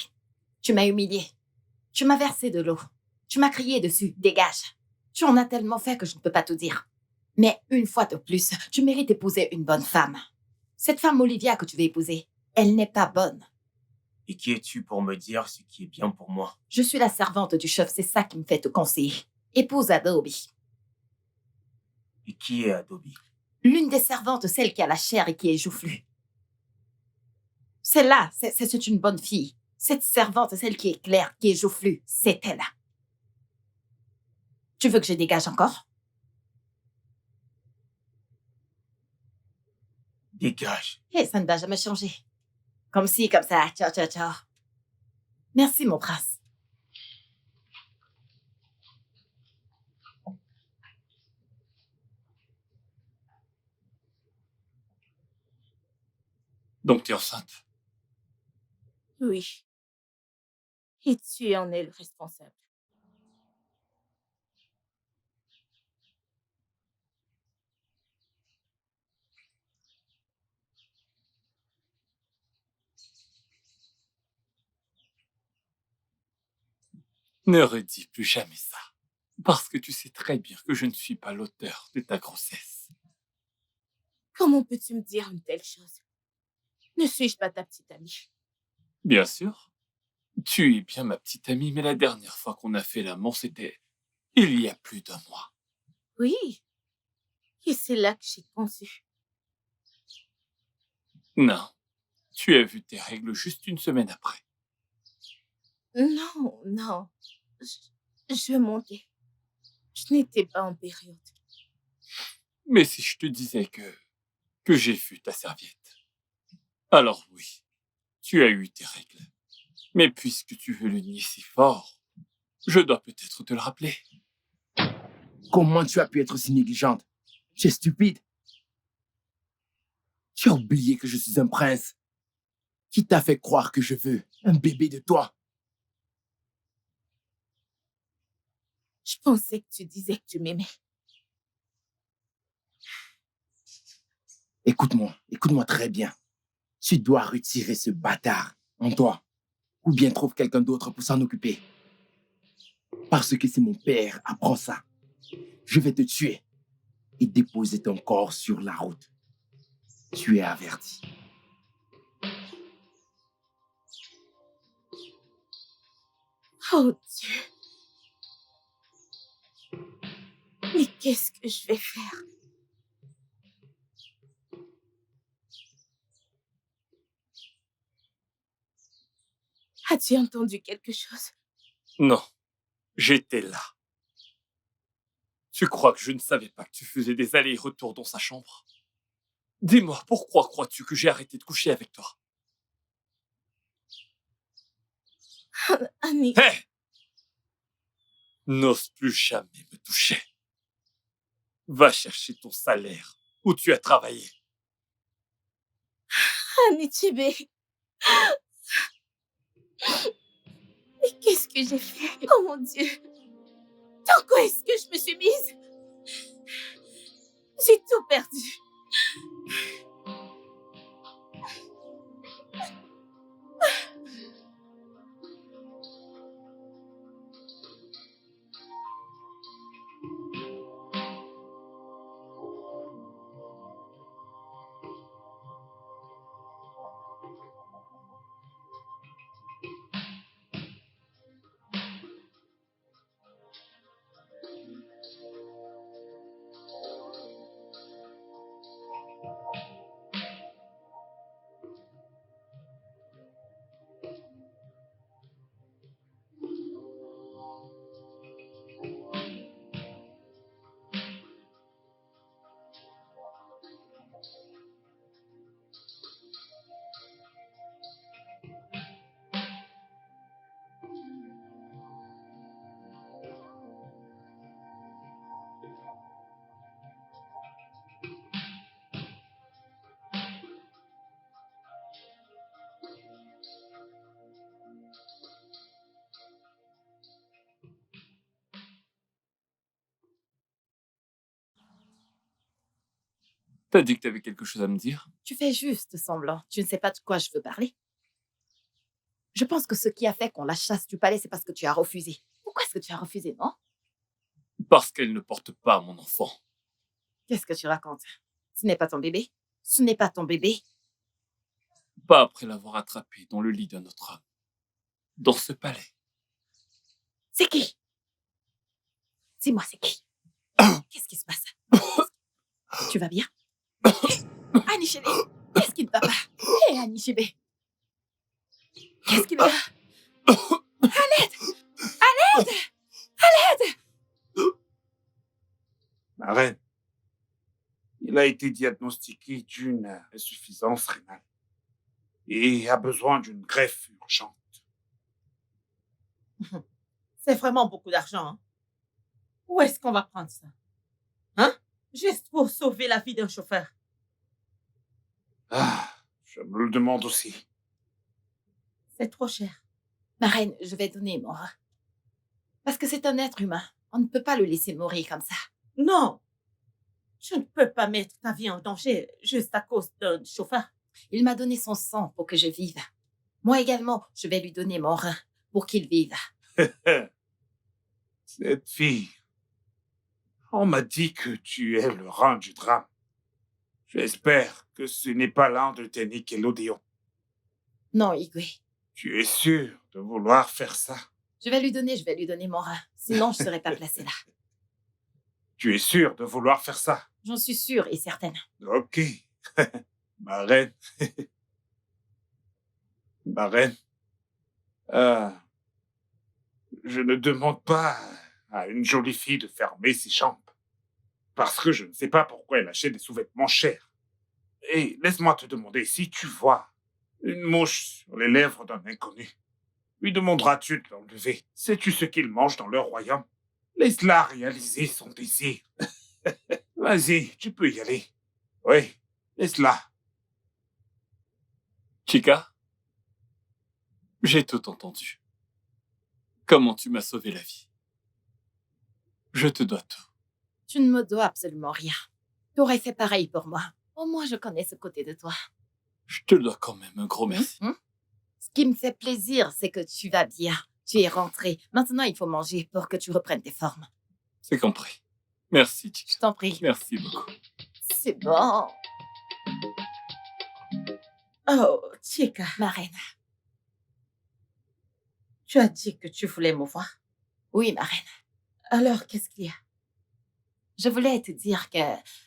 S1: Tu m'as humilié. Tu m'as versé de l'eau. Tu m'as crié dessus. Dégage. Tu en as tellement fait que je ne peux pas te dire. Mais une fois de plus, tu mérites d'épouser une bonne femme. Cette femme Olivia que tu veux épouser, elle n'est pas bonne.
S8: Et qui es-tu pour me dire ce qui est bien pour moi?
S1: Je suis la servante du chef, c'est ça qui me fait te conseiller. Épouse Adobe.
S8: Et qui est Adobe?
S1: L'une des servantes, celle qui a la chair et qui est joufflue. Celle-là, c'est une bonne fille. Cette servante, celle qui est claire, qui est joufflue, c'est elle. Tu veux que je dégage encore?
S8: Dégage.
S1: Et ça ne va jamais changer. Comme ci, comme ça. Ciao, ciao, ciao. Merci, mon prince.
S5: Donc tu es enceinte?
S2: Oui. Et tu en es le responsable.
S5: Ne redis plus jamais ça. Parce que tu sais très bien que je ne suis pas l'auteur de ta grossesse.
S2: Comment peux-tu me dire une telle chose? Ne suis-je pas ta petite amie?
S5: Bien sûr. Tu es bien ma petite amie, mais la dernière fois qu'on a fait l'amour, c'était il y a plus d'un mois.
S2: Oui. Et c'est là que j'ai conçu.
S5: Non. Tu as vu tes règles juste une semaine après.
S2: Non, non. Je montais. Je n'étais pas en période.
S5: Mais si je te disais que j'ai vu ta serviette, alors oui, tu as eu tes règles. Mais puisque tu veux le nier si fort, je dois peut-être te le rappeler.
S11: Comment tu as pu être si négligente? Tu es stupide. Tu as oublié que je suis un prince. Qui t'a fait croire que je veux un bébé de toi?
S2: Je pensais que tu disais que tu m'aimais.
S11: Écoute-moi très bien. Tu dois retirer ce bâtard en toi. Ou bien trouve quelqu'un d'autre pour s'en occuper. Parce que si mon père apprend ça, je vais te tuer et déposer ton corps sur la route. Tu es averti.
S2: Oh Dieu, qu'est-ce que je vais faire? As-tu entendu quelque chose?
S5: Non, j'étais là. Tu crois que je ne savais pas que tu faisais des allers-retours dans sa chambre? Dis-moi, pourquoi crois-tu que j'ai arrêté de coucher avec toi?
S2: Annie,
S5: Hé! N'ose plus jamais me toucher. Va chercher ton salaire où tu as travaillé.
S2: Annie Chibé. Mais qu'est-ce que j'ai fait? Oh mon Dieu! Dans quoi est-ce que je me suis mise? J'ai tout perdu.
S5: T'as dit que t'avais quelque chose à me dire?
S1: Tu fais juste semblant. Tu ne sais pas de quoi je veux parler. Je pense que ce qui a fait qu'on la chasse du palais, c'est parce que tu as refusé. Pourquoi est-ce que tu as refusé, non?
S5: Parce qu'elle ne porte pas mon enfant.
S1: Qu'est-ce que tu racontes? Ce n'est pas ton bébé. Ce n'est pas ton bébé.
S5: Pas après l'avoir attrapé dans le lit d'un autre homme. Dans ce palais.
S1: C'est qui? Dis-moi, c'est qui? Qu'est-ce qui se passe? Tu vas bien? Annie Chébé, qu'est-ce qui ne va pas? Hé, Annie Chébé. Qu'est-ce qui ne va? À l'aide! À l'aide! À l'aide!
S9: Ma reine, il a été diagnostiqué d'une insuffisance rénale et a besoin d'une greffe urgente.
S4: C'est vraiment beaucoup d'argent, hein? Où est-ce qu'on va prendre ça? Hein? Juste pour sauver la vie d'un chauffeur.
S9: Ah, je me le demande aussi.
S4: C'est trop cher.
S1: Ma reine, je vais donner mon rat. Parce que c'est un être humain. On ne peut pas le laisser mourir comme ça.
S4: Non! Je ne peux pas mettre ta vie en danger juste à cause d'un chauffeur.
S1: Il m'a donné son sang pour que je vive. Moi également, je vais lui donner mon rein pour qu'il vive.
S9: Cette fille, on m'a dit que tu es le rein du drame. J'espère que ce n'est pas l'un de tes Nickelodeon.
S1: Non, Igwe.
S9: Tu es sûr de vouloir faire ça?
S1: Je vais lui donner mon rein. Sinon, je ne serais pas placée là.
S9: Tu es sûr de vouloir faire ça?
S1: J'en suis sûre et certaine.
S9: Ok. Ma reine. Ma reine. Je ne demande pas à une jolie fille de fermer ses jambes. Parce que je ne sais pas pourquoi elle achète des sous-vêtements chers. Et laisse-moi te demander, si tu vois une mouche sur les lèvres d'un inconnu, lui demanderas-tu de l'enlever? Sais-tu ce qu'il mange dans leur royaume? Laisse-la réaliser son désir. Vas-y, tu peux y aller. Oui, laisse-la.
S5: Chica, j'ai tout entendu. Comment tu m'as sauvé la vie. Je te dois tout.
S1: Tu ne me dois absolument rien. Tu aurais fait pareil pour moi. Au moins, je connais ce côté de toi.
S5: Je te dois quand même un gros merci.
S1: Ce qui me fait plaisir, c'est que tu vas bien. Tu es rentré. Maintenant, il faut manger pour que tu reprennes tes formes.
S5: C'est compris. Merci, Chica.
S1: Je t'en prie.
S5: Merci beaucoup.
S1: C'est bon.
S4: Oh, Chica,
S1: Ma reine.
S4: tu as dit que tu voulais me voir.
S1: Oui, ma reine.
S4: Alors, qu'est-ce qu'il y a?
S1: Je voulais te dire que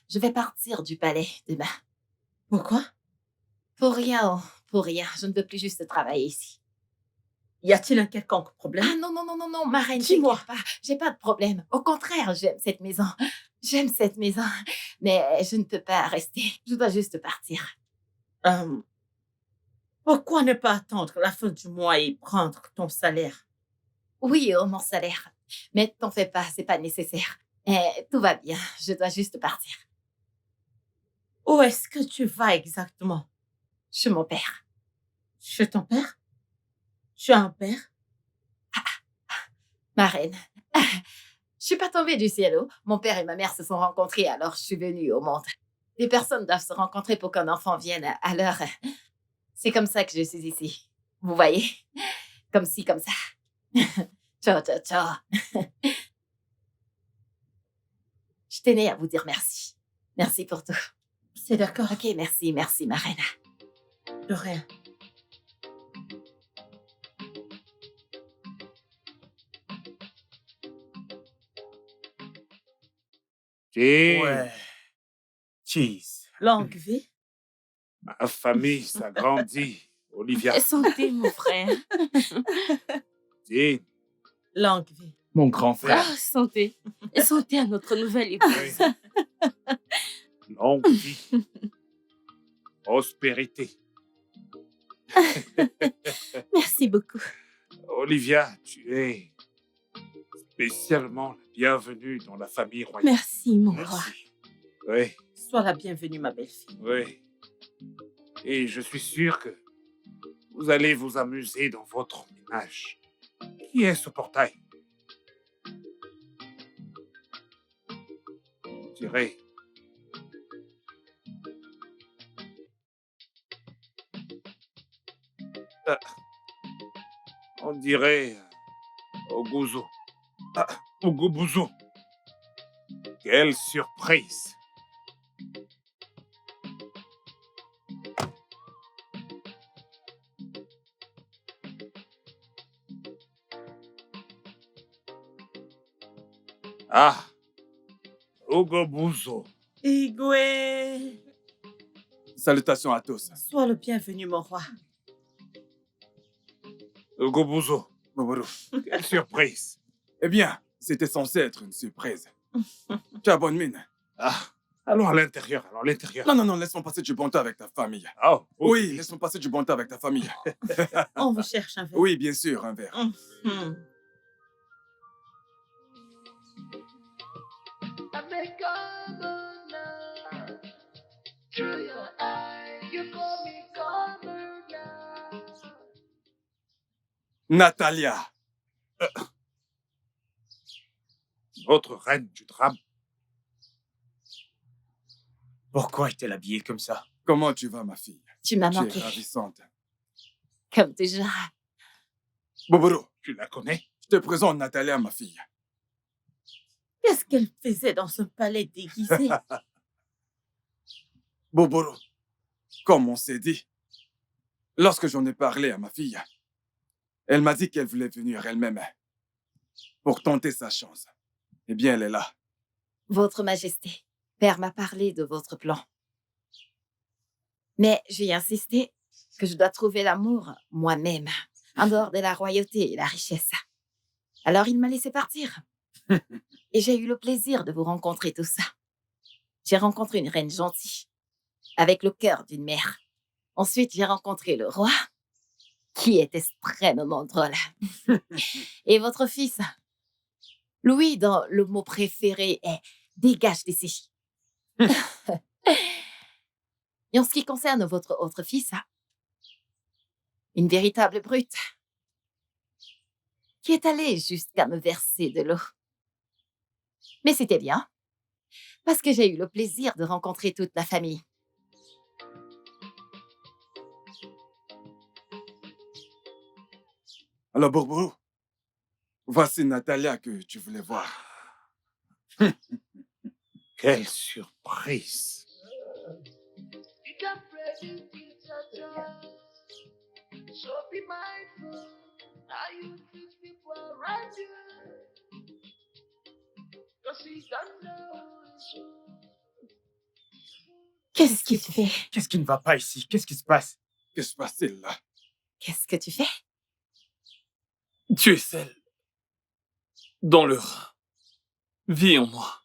S1: je vais partir du palais demain.
S4: Pourquoi?
S1: Pour rien, oh, pour rien. Je ne veux plus juste travailler ici.
S4: Y a-t-il un quelconque problème?
S1: Ah non, non, non, non, non, ma reine,
S4: Dis-moi.
S1: t'inquiète pas. J'ai pas de problème. Au contraire, j'aime cette maison. J'aime cette maison. Mais je ne peux pas rester. Je dois juste partir.
S4: Pourquoi ne pas attendre la fin du mois et prendre ton salaire?
S1: Oui, oh, mon salaire. Mais t'en fais pas, c'est pas nécessaire. Tout va bien. Je dois juste partir.
S4: Où est-ce que tu vas exactement?
S1: Chez mon père.
S4: Chez ton père? Tu as un père?
S1: Ma reine. Je suis pas tombée du ciel. Oh. Mon père et ma mère se sont rencontrés, alors je suis venue au monde. Les personnes doivent se rencontrer pour qu'un enfant vienne. Alors, c'est comme ça que je suis ici. Vous voyez? Comme ci, comme ça. Ciao, ciao, ciao. Je tenais à vous dire merci. Merci pour tout.
S4: C'est d'accord.
S1: Ok, merci, merci, ma reine.
S4: De rien.
S9: Et
S8: Ouais. Cheese.
S4: Longue vie.
S9: ma famille s'agrandit, Olivia.
S2: Santé, mon frère.
S9: Et
S4: Longue vie.
S8: Mon grand frère.
S2: Ah, santé. Et santé à notre nouvelle épouse.
S9: longue vie, prospérité.
S2: Merci beaucoup.
S9: Olivia, tu es spécialement la bienvenue dans la famille royale.
S2: Merci, mon roi.
S9: Oui,
S4: Sois la bienvenue, ma belle-fille.
S9: oui. Et je suis sûr que vous allez vous amuser dans votre ménage. Qui est ce portail? Je dirais... on dirait Oguzo. Ogobuzo. Quelle surprise! Ah, Ogobuzo.
S4: Igwe.
S11: Salutations à tous.
S4: Sois le bienvenu, mon roi.
S9: Ogobuzo.
S11: Boboro.
S9: Quelle surprise!
S11: Eh bien, c'était censé être une surprise. Tu as bonne mine.
S9: Ah, allons à l'intérieur, allons à l'intérieur.
S11: Non, non, non, laisse-moi passer du bon temps avec ta famille.
S9: Oh,
S11: Oui, laisse-moi passer du bon temps avec ta famille.
S4: On vous cherche un verre.
S11: Oui, bien sûr, un verre.
S4: Mhm.
S10: I make now. Through your eye, you call me calmer now.
S11: Natalia.
S9: Votre reine du drame.
S8: Pourquoi est-elle habillée comme ça?
S11: Comment tu vas, ma fille?
S1: Tu m'as
S11: Tu
S1: manqué.
S11: es ravissante.
S1: Comme toujours.
S11: Boboro,
S9: Tu la connais?
S11: je te présente Natalia, ma fille.
S4: Qu'est-ce qu'elle faisait dans ce palais déguisé?
S11: Boboro, comme on s'est dit, lorsque j'en ai parlé à ma fille, elle m'a dit qu'elle voulait venir elle-même pour tenter sa chance. Eh bien, elle est là.
S1: Votre Majesté, Père m'a parlé de votre plan. Mais j'ai insisté que je dois trouver l'amour moi-même, en dehors de la royauté et la richesse. Alors il m'a laissé partir. Et j'ai eu le plaisir de vous rencontrer tout ça. J'ai rencontré une reine gentille, avec le cœur d'une mère. Ensuite, j'ai rencontré le roi, qui est extrêmement drôle. Et votre fils, Louis, dont le mot préféré est « dégage d'ici ». Et en ce qui concerne votre autre fils, une véritable brute, qui est allée jusqu'à me verser de l'eau. Mais c'était bien, parce que j'ai eu le plaisir de rencontrer toute la famille.
S11: Alors, Boboro, voici Natalia que tu voulais voir.
S9: Quelle surprise!
S10: You can predict future, so be mindful how you treat people around you. 'Cause you don't know
S1: Qu'est-ce qui te fait?
S8: Qu'est-ce qui ne va pas ici? Qu'est-ce qui se passe?
S9: Que se passe-t-il là?
S1: Qu'est-ce que tu fais?
S5: Tu es celle dont le rein vit en moi.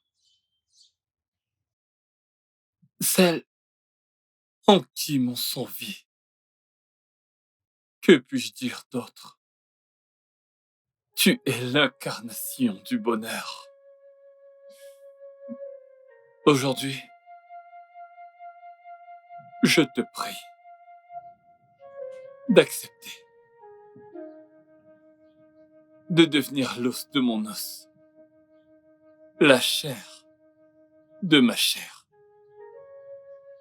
S5: Celle en qui mon sang vit. Que puis-je dire d'autre? Tu es l'incarnation du bonheur. Aujourd'hui, je te prie d'accepter de devenir l'os de mon os, la chair de ma chair,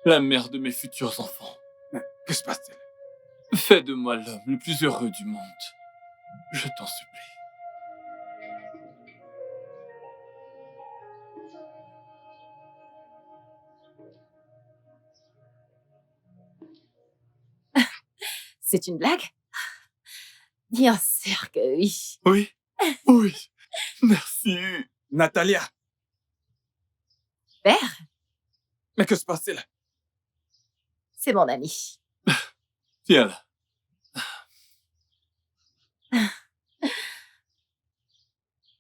S5: la mère de mes futurs enfants.
S9: Mais que se passe-t-il?
S5: Fais de moi l'homme le plus heureux du monde. Je t'en supplie.
S1: C'est une blague? Bien sûr que oui.
S5: Oui, oui, merci.
S11: Natalia,
S1: Père,
S11: mais que se passe-t-il?
S1: c'est mon ami.
S5: Viens là.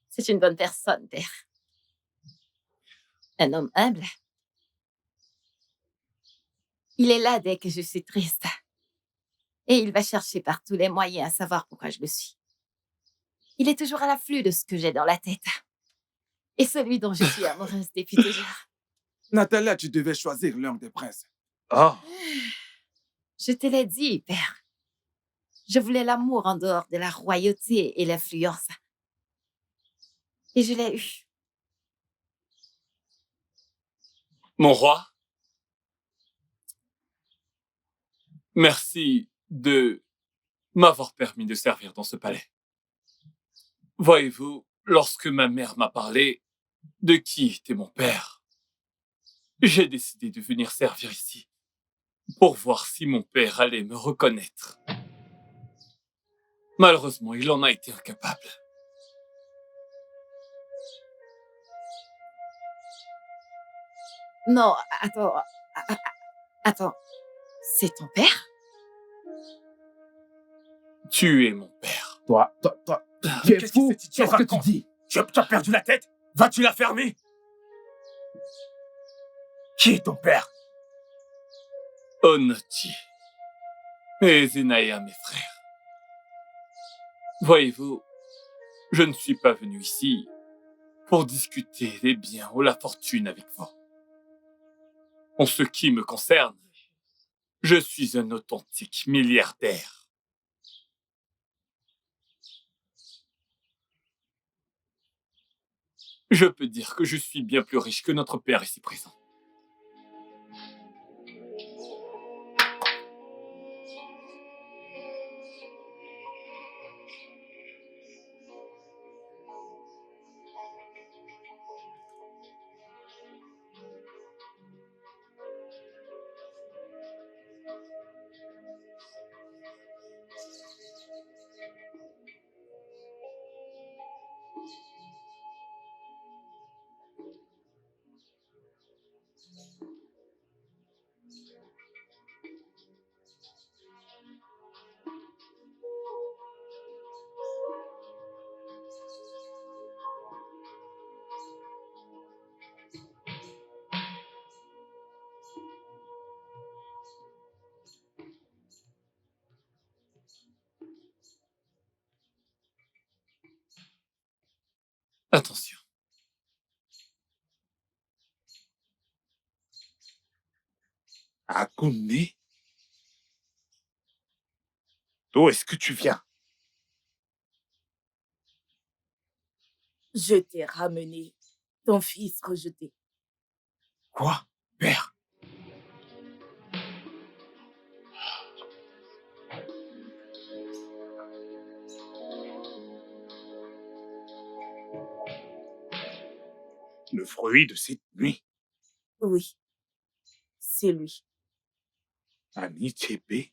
S1: C'est une bonne personne, père. Un homme humble. Il est là dès que je suis triste. Et il va chercher par tous les moyens à savoir pourquoi je le suis. Il est toujours à l'afflux de ce que j'ai dans la tête. Et celui dont je suis amoureuse depuis toujours.
S11: Natalia, tu devais choisir l'un des princes.
S8: Oh,
S1: Je te l'ai dit, père. Je voulais l'amour en dehors de la royauté et l'influence. Et je l'ai eu.
S5: Mon roi, merci de m'avoir permis de servir dans ce palais. Voyez-vous, lorsque ma mère m'a parlé de qui était mon père, j'ai décidé de venir servir ici pour voir si mon père allait me reconnaître. Malheureusement, il en a été incapable.
S1: Non, attends. C'est ton père?
S5: Tu es mon père.
S11: Toi, tu es
S8: qu'est-ce
S11: fou?
S8: que cette idiot
S11: Qu'est-ce que tu
S8: raconte?
S11: dis?
S8: Tu as perdu la tête? Vas-tu la fermer? Qui est ton père?
S5: Onoti et Zenaïa, mes frères. Voyez-vous, je ne suis pas venu ici pour discuter des biens ou la fortune avec vous. En ce qui me concerne, je suis un authentique milliardaire. Je peux dire que je suis bien plus riche que notre père ici présent. Attention.
S9: Akune? D'où est-ce que tu viens?
S2: Je t'ai ramené ton fils rejeté.
S8: Quoi? Père?
S9: Le fruit de cette nuit,
S2: Oui, c'est lui.
S9: Anichebe.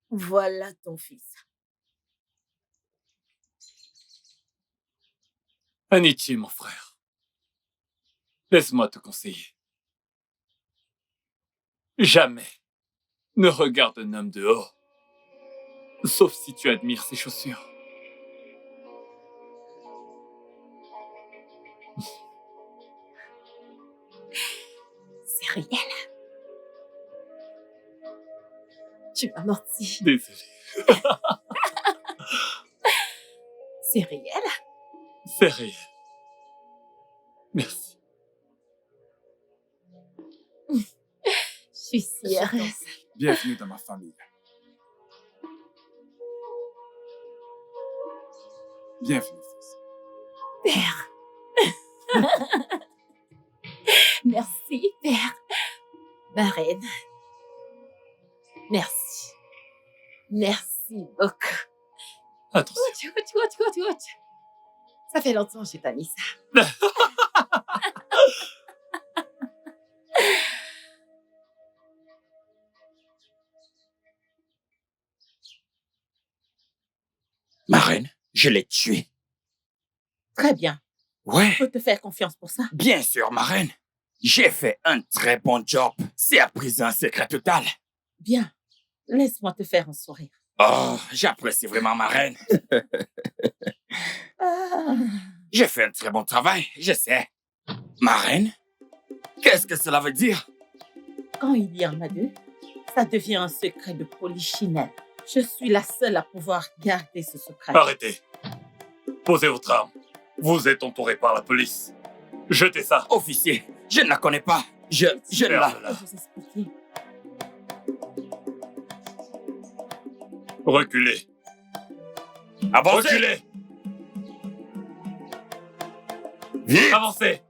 S2: Voilà ton fils.
S5: Anichi, mon frère. Laisse-moi te conseiller. Jamais ne regarde un homme de haut, sauf si tu admires ses chaussures.
S1: C'est réel. Tu m'as menti.
S5: Désolé.
S1: C'est réel.
S5: C'est réel. Merci.
S1: Je suis si heureuse.
S11: Bienvenue dans ma famille. Bienvenue, fils.
S1: Père. Merci, Père. Ma reine. Merci. Merci beaucoup.
S5: Attention.
S1: Ça fait longtemps que j'ai pas mis ça.
S6: Ma reine, je l'ai tué.
S2: Très bien.
S6: Ouais,
S2: Je peux te faire confiance pour ça.
S6: bien sûr, ma reine. J'ai fait un très bon job. C'est à présent un secret total.
S2: Bien. Laisse-moi te faire un sourire.
S6: Oh, j'apprécie vraiment ma reine. J'ai fait un très bon travail, je sais. Ma reine, qu'est-ce que cela veut dire?
S2: Quand il y en a deux, ça devient un secret de polichinelle. Je suis la seule à pouvoir garder ce secret.
S5: Arrêtez. Posez votre arme. Vous êtes entouré par la police. Jetez ça.
S6: Officier, je ne la connais pas. Je ne la...
S2: Je vais vous expliquer.
S5: Reculez.
S6: Avancez!
S5: Reculez.
S6: Vite!
S5: Avancez.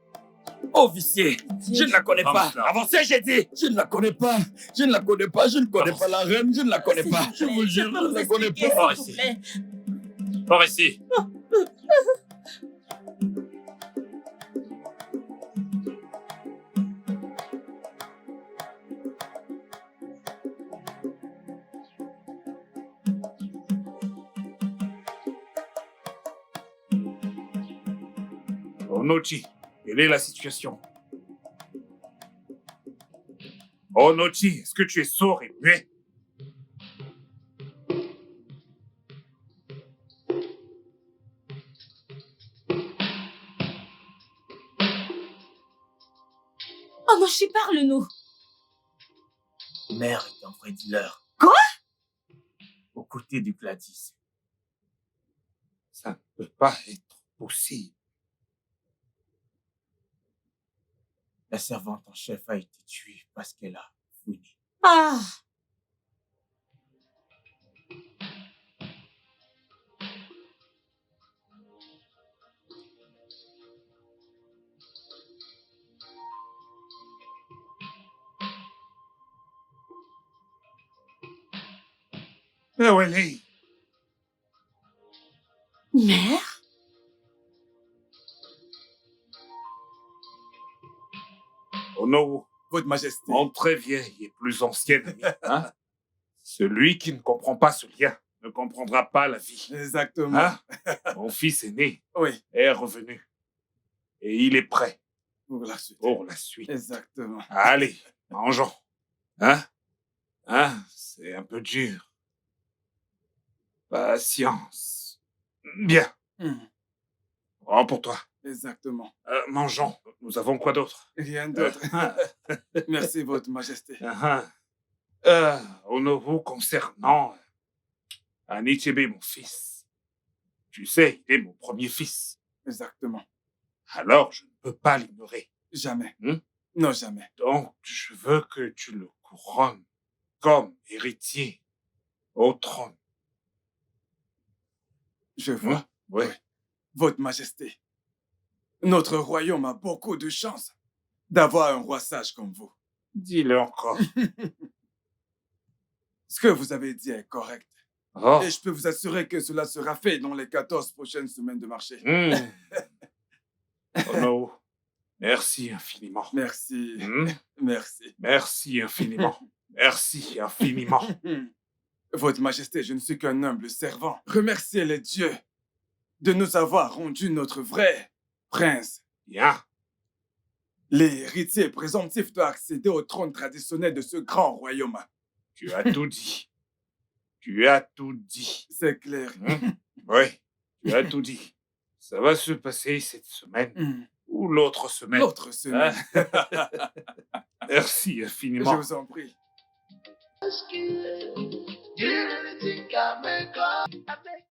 S6: Officier, je ne la connais pas.
S5: Vamos là.
S6: Avancez, j'ai dit. Je ne la connais pas. Je ne la connais pas. Je ne connais pas la reine. Je ne la connais pas. Je vous jure, je ne la connais pas.
S5: Par ici. Par ici.
S9: Onochi, quelle est la situation? Onochi, est-ce que tu es sourd et muet?
S2: Oh non, parle-nous.
S8: Mère est un vrai dealer.
S2: Quoi?
S8: Aux côtés de Gladys.
S9: Ça ne peut pas être possible.
S8: La servante en chef a été tuée parce qu'elle a fouiné.
S2: Ah!
S9: Mais où elle est?
S2: Mère?
S9: Ono,
S11: Votre Majesté.
S9: mon très vieille et plus ancienne amie, hein? Celui qui ne comprend pas ce lien ne comprendra pas la vie.
S11: Exactement.
S9: Hein? Mon fils aîné
S11: Oui,
S9: est revenu. Et il est prêt
S11: pour la suite.
S9: pour la suite.
S11: Exactement.
S9: Allez, mangeons. Hein? Hein? C'est un peu dur. Patience. Bien. Prends pour toi.
S12: Exactement.
S9: Mangeons. Nous avons quoi d'autre?
S12: Rien d'autre. Merci, Votre Majesté.
S9: Honorou, concernant Anichebe, mon fils. Tu sais, il est mon premier fils.
S12: Exactement.
S9: Alors, je ne peux pas l'ignorer.
S12: Jamais. Non, jamais.
S9: Donc, je veux que tu le couronnes comme héritier au trône.
S12: Je vois.
S9: Oui.
S12: Votre Majesté, notre royaume a beaucoup de chance d'avoir un roi sage comme vous.
S9: Dis-le encore.
S12: Ce que vous avez dit est correct.
S9: Oh.
S12: Et je peux vous assurer que cela sera fait dans les 14 prochaines semaines de marché.
S9: Oh non. Merci infiniment.
S12: Merci. Merci.
S9: Merci infiniment. Merci infiniment.
S12: Votre Majesté, je ne suis qu'un humble servant. Remerciez les dieux de nous avoir rendu notre vrai prince.
S9: Bien.
S12: L'héritier présomptif doit accéder au trône traditionnel de ce grand royaume.
S9: Tu as tout dit. Tu as tout dit.
S12: C'est clair.
S9: Oui, tu as tout dit. Ça va se passer cette semaine ou l'autre semaine.
S12: L'autre semaine.
S9: Merci infiniment.
S12: Je vous en prie.
S10: Dieu, le tic à mes corps.